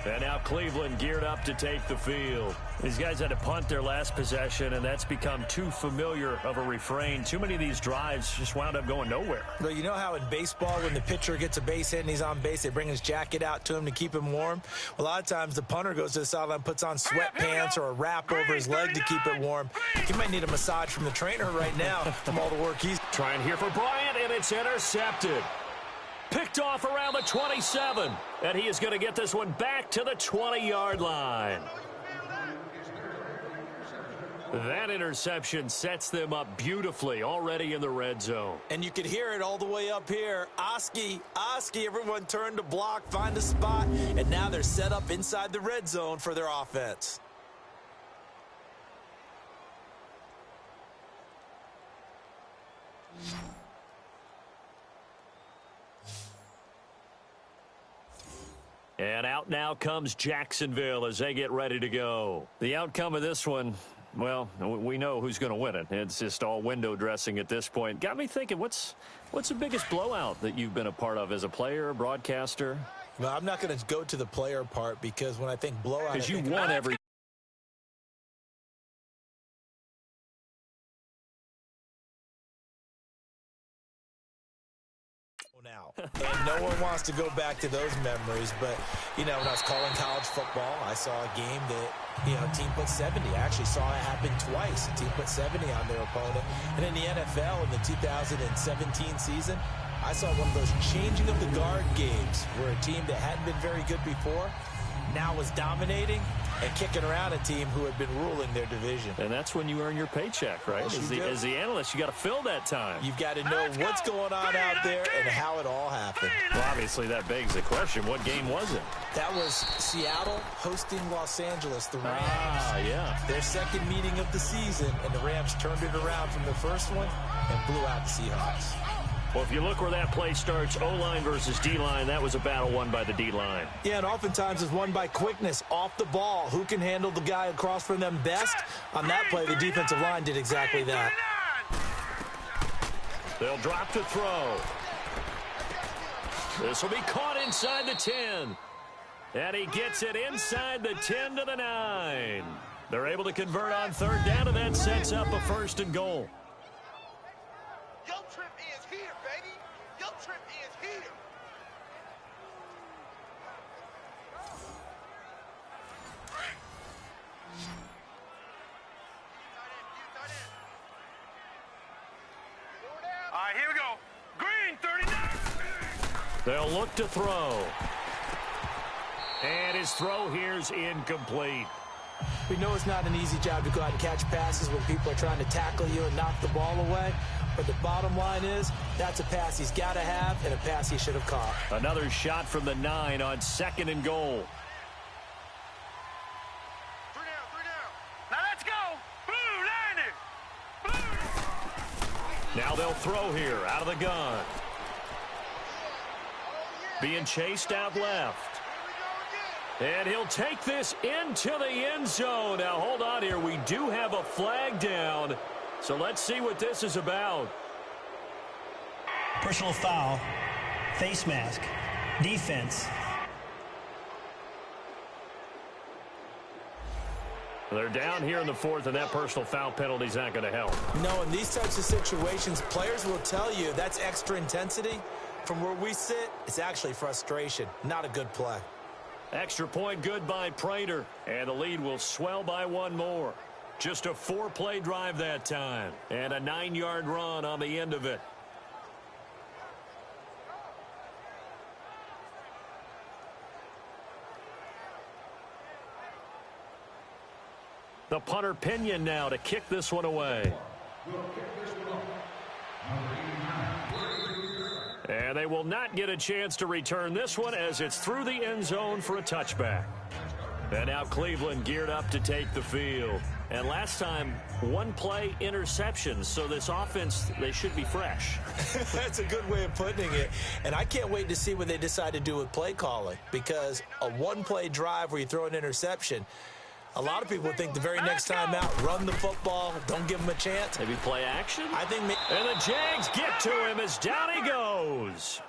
And now Cleveland geared up to take the field. These guys had to punt their last possession, and that's become too familiar of a refrain. Too many of these drives just wound up going nowhere. Well, you know how in baseball, when the pitcher gets a base hit and he's on base, they bring his jacket out to him to keep him warm? Well, a lot of times the punter goes to the sideline, puts on sweatpants or a wrap over his leg to keep it warm. He might need a massage from the trainer right now from all the work he's trying here for Bryant, and it's intercepted. Picked off around the 27, and he is going to get this one back to the 20-yard line. That interception sets them up beautifully already in the red zone. And you could hear it all the way up here. Oski, everyone turned to block, find a spot, and now they're set up inside the red zone for their offense. And out now comes Jacksonville as they get ready to go. The outcome of this one, well, we know who's going to win it. It's just all window dressing at this point. Got me thinking, what's the biggest blowout that you've been a part of as a player, broadcaster? Well, I'm not going to go to the player part because when I think blowout, because you won every now. And no one wants to go back to those memories, but, you know, when I was calling college football, I saw a game that, you know, a team put 70. I actually saw it happen twice. A team put 70 on their opponent. And in the NFL, in the 2017 season, I saw one of those changing of the guard games where a team that hadn't been very good before now was dominating and kicking around a team who had been ruling their division. And that's when you earn your paycheck, right? As the analyst, you got to fill that time. You've got to know what's going on out there and how it all happened. Well, obviously, that begs the question, what game was it? That was Seattle hosting Los Angeles, the Rams. Ah, yeah. Their second meeting of the season, and the Rams turned it around from the first one and blew out the Seahawks. Well, if you look where that play starts, O-line versus D-line, that was a battle won by the D-line. Yeah, and oftentimes it's won by quickness, off the ball. Who can handle the guy across from them best? On that play, the defensive line did exactly that. They'll drop to throw. This will be caught inside the 10. And he gets it inside the 10 to the 9. They're able to convert on third down, and that sets up a 1st and goal. Your trip is here, baby. Your trip is here. right, here we go. Green, 39. They'll look to throw. And his throw here's incomplete. We know it's not an easy job to go out and catch passes when people are trying to tackle you and knock the ball away. But the bottom line is, that's a pass he's got to have and a pass he should have caught. Another shot from the 9 on 2nd and goal. 3 down. Now let's go. Blue, 90. Blue. Now they'll throw here out of the gun. Being chased out left. And he'll take this into the end zone. Now, hold on here. We do have a flag down. So let's see what this is about. Personal foul, face mask, defense. They're down here in the 4th, and that personal foul penalty is not going to help. No, in these types of situations, players will tell you that's extra intensity. From where we sit, it's actually frustration. Not a good play. Extra point good by Prater, and the lead will swell by 1 more. Just a 4-play drive that time, and a 9-yard run on the end of it. The punter Pinion now to kick this one away. And they will not get a chance to return this one as it's through the end zone for a touchback. And now Cleveland geared up to take the field. And last time, 1-play interceptions. So this offense, they should be fresh. That's a good way of putting it. And I can't wait to see what they decide to do with play calling. Because a 1-play drive where you throw an interception, a lot of people think the very next time out, run the football, don't give them a chance. Maybe play action? I think. And the Jags get to him as down he goes.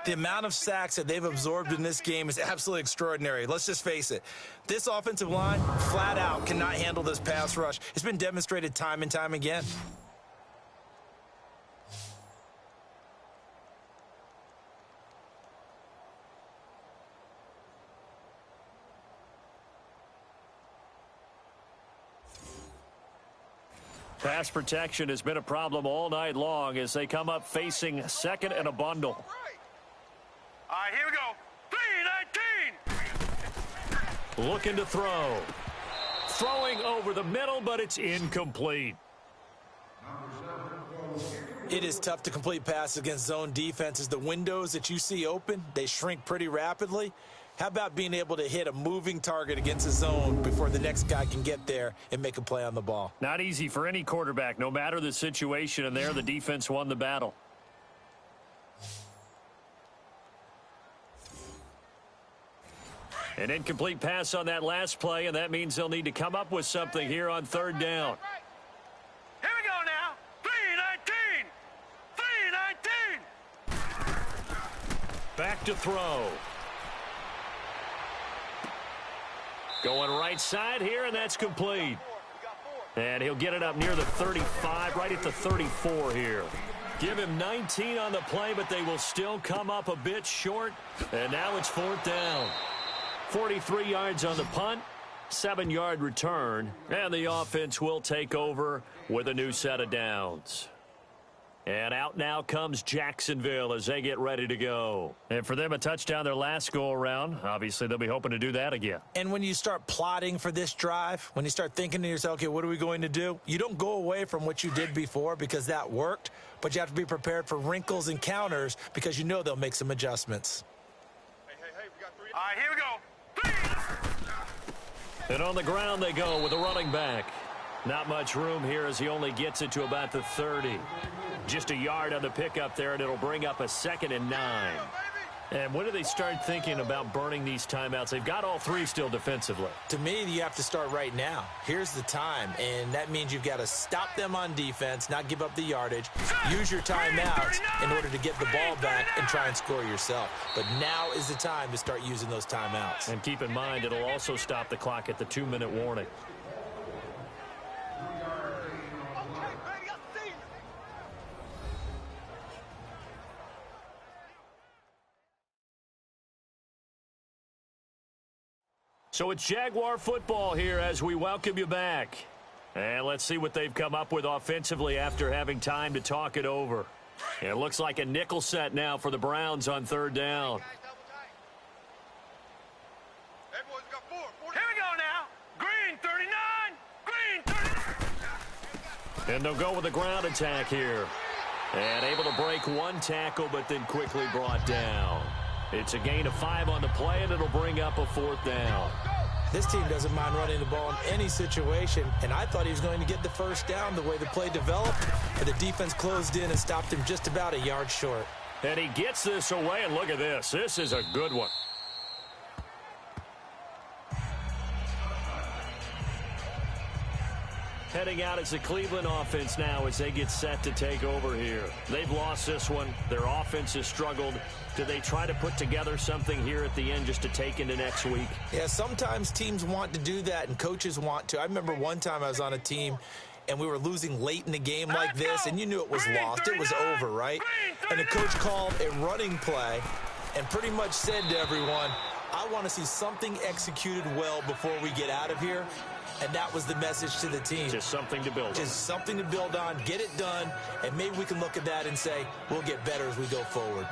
The amount of sacks that they've absorbed in this game is absolutely extraordinary. Let's just face it. This offensive line, flat out, cannot handle this pass rush. It's been demonstrated time and time again. Pass protection has been a problem all night long as they come up facing 2nd and a bundle. All right, here we go. 3-19. Looking to throw. Throwing over the middle, but it's incomplete. It is tough to complete passes against zone defenses. The windows that you see open, they shrink pretty rapidly. How about being able to hit a moving target against a zone before the next guy can get there and make a play on the ball? Not easy for any quarterback, no matter the situation, and there the defense won the battle. An incomplete pass on that last play, and that means they'll need to come up with something here on 3rd down. Here we go now. 3-19. 3-19. Back to throw. Going right side here, and that's complete. And he'll get it up near the 35, right at the 34 here. Give him 19 on the play, but they will still come up a bit short. And now it's 4th down. 43 yards on the punt, 7-yard return, and the offense will take over with a new set of downs. And out now comes Jacksonville as they get ready to go. And for them, a touchdown their last go-around. Obviously, they'll be hoping to do that again. And when you start plotting for this drive, when you start thinking to yourself, okay, what are we going to do? You don't go away from what you did before because that worked, but you have to be prepared for wrinkles and counters because you know they'll make some adjustments. Hey, we got 3. All right, here we go. 3. And on the ground they go with a running back. Not much room here as he only gets it to about the 30. Just a yard on the pickup there, and it'll bring up a 2nd and 9. And when do they start thinking about burning these timeouts? They've got all 3 still defensively. To me, you have to start right now. Here's the time, and that means you've got to stop them on defense, not give up the yardage, use your timeouts in order to get the ball back and try and score yourself. But now is the time to start using those timeouts. And keep in mind, it'll also stop the clock at the 2-minute warning. So it's Jaguar football here as we welcome you back. And let's see what they've come up with offensively after having time to talk it over. It looks like a nickel set now for the Browns on third down. Here we go now. Green 39. Green 39. And they'll go with a ground attack here. And able to break one tackle, but then quickly brought down. It's a gain of 5 on the play, and it'll bring up a 4th down. This team doesn't mind running the ball in any situation, and I thought he was going to get the first down the way the play developed, and the defense closed in and stopped him just about a yard short. And he gets this away, and look at this. This is a good one. Heading out as the Cleveland offense now as they get set to take over here. They've lost this one. Their offense has struggled. Do they try to put together something here at the end just to take into next week? Yeah, sometimes teams want to do that and coaches want to. I remember one time I was on a team and we were losing late in the game like this, and you knew it was lost. It was over, right? And the coach called a running play and pretty much said to everyone, I want to see something executed well before we get out of here. And that was the message to the team. Just something to build on. Just something to build on, get it done, and maybe we can look at that and say, we'll get better as we go forward.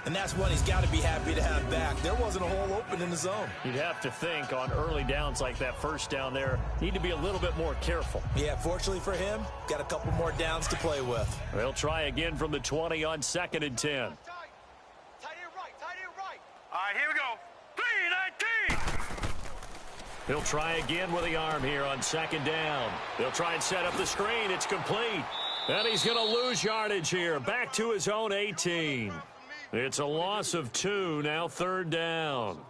And that's one he's got to be happy to have back. There wasn't a hole open in the zone. You'd have to think on early downs like that first down there, need to be a little bit more careful. Yeah, fortunately for him, got a couple more downs to play with. They'll try again from the 20 on 2nd and 10. Tight end right. All right, here we go. 319. He'll try again with the arm here on 2nd down. They'll try and set up the screen. It's complete. And he's going to lose yardage here. Back to his own 18. It's a loss of 2, now 3rd down.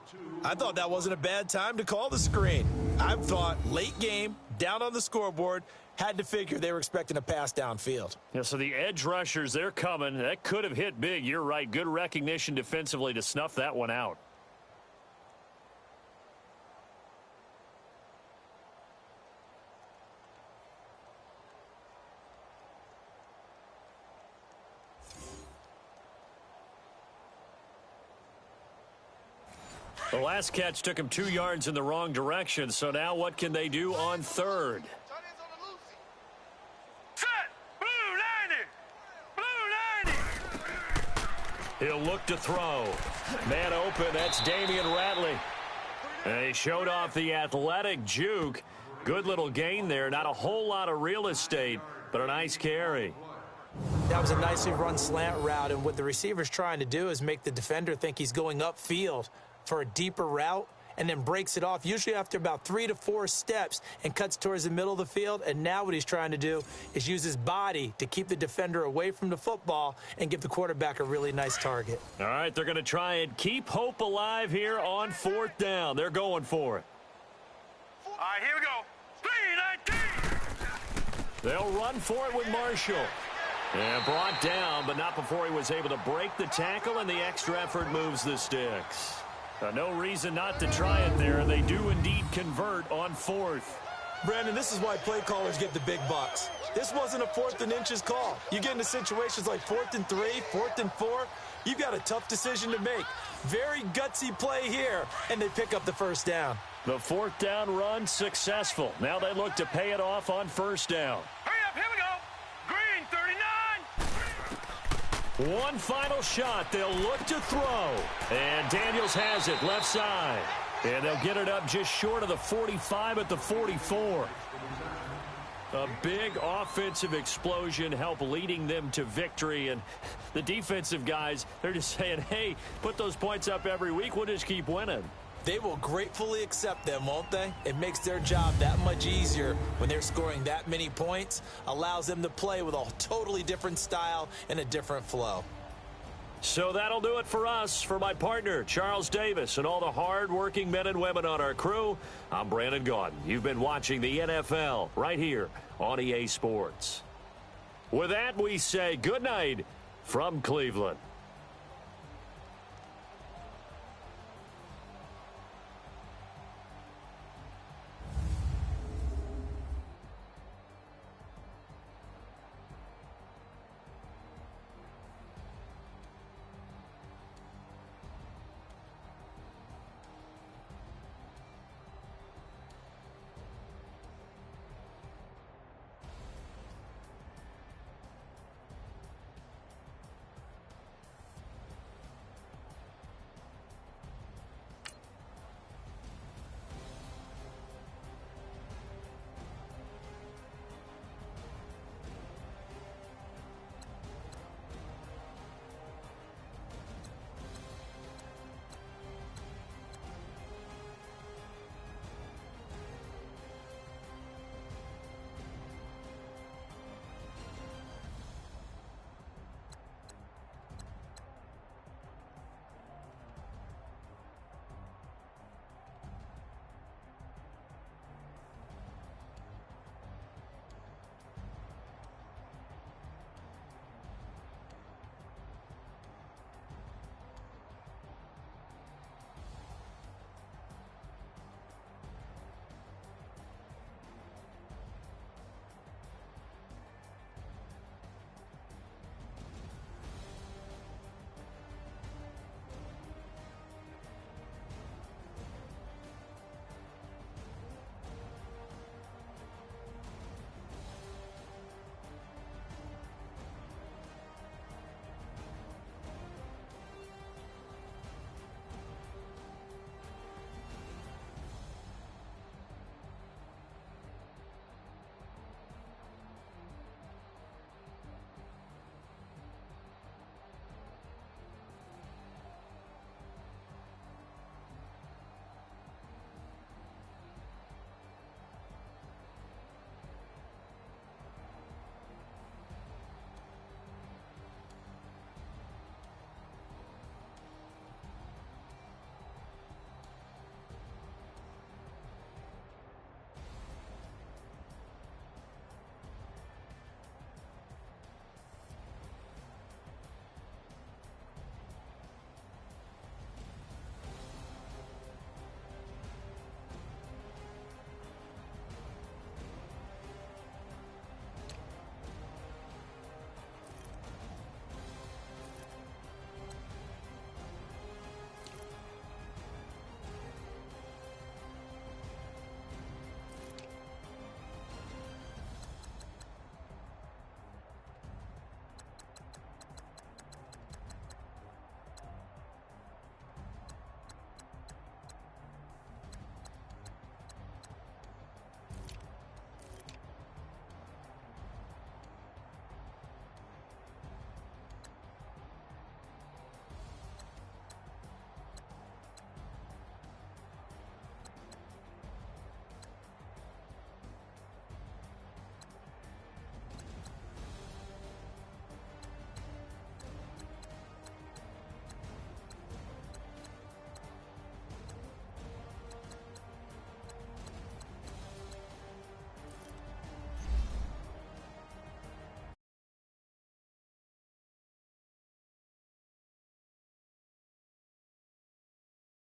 I thought that wasn't a bad time to call the screen. I thought late game, down on the scoreboard, had to figure they were expecting a pass downfield. Yeah, so the edge rushers, they're coming. That could have hit big. You're right. Good recognition defensively to snuff that one out. The last catch took him 2 yards in the wrong direction, so now what can they do on 3rd? Set! Blue 90! He'll look to throw. Man open, that's Damian Ratley. And he showed off the athletic juke. Good little gain there. Not a whole lot of real estate, but a nice carry. That was a nicely run slant route, and what the receiver's trying to do is make the defender think he's going upfield for a deeper route, and then breaks it off, usually after about 3 to 4 steps, and cuts towards the middle of the field. And now what he's trying to do is use his body to keep the defender away from the football and give the quarterback a really nice target. All right, they're going to try and keep hope alive here on 4th down. They're going for it. All right, here we go. 319! They'll run for it with Marshall. And brought down, but not before he was able to break the tackle, and the extra effort moves the sticks. No reason not to try it there. They do indeed convert on 4th. Brandon, this is why play callers get the big bucks. This wasn't a 4th and inches call. You get into situations like 4th and 3, 4th and 4. You've got a tough decision to make. Very gutsy play here, and they pick up the first down. The 4th down run successful. Now they look to pay it off on 1st down. Hurry up, here we go. Green 39. One final shot. They'll look to throw. And Daniels has it left side. And they'll get it up just short of the 45 at the 44. A big offensive explosion help leading them to victory. And the defensive guys, they're just saying, hey, put those points up every week. We'll just keep winning. They will gratefully accept them, won't they? It makes their job that much easier when they're scoring that many points. Allows them to play with a totally different style and a different flow. So that'll do it for us. For my partner, Charles Davis, and all the hard-working men and women on our crew, I'm Brandon Gaudin. You've been watching the NFL right here on EA Sports. With that, we say good night from Cleveland.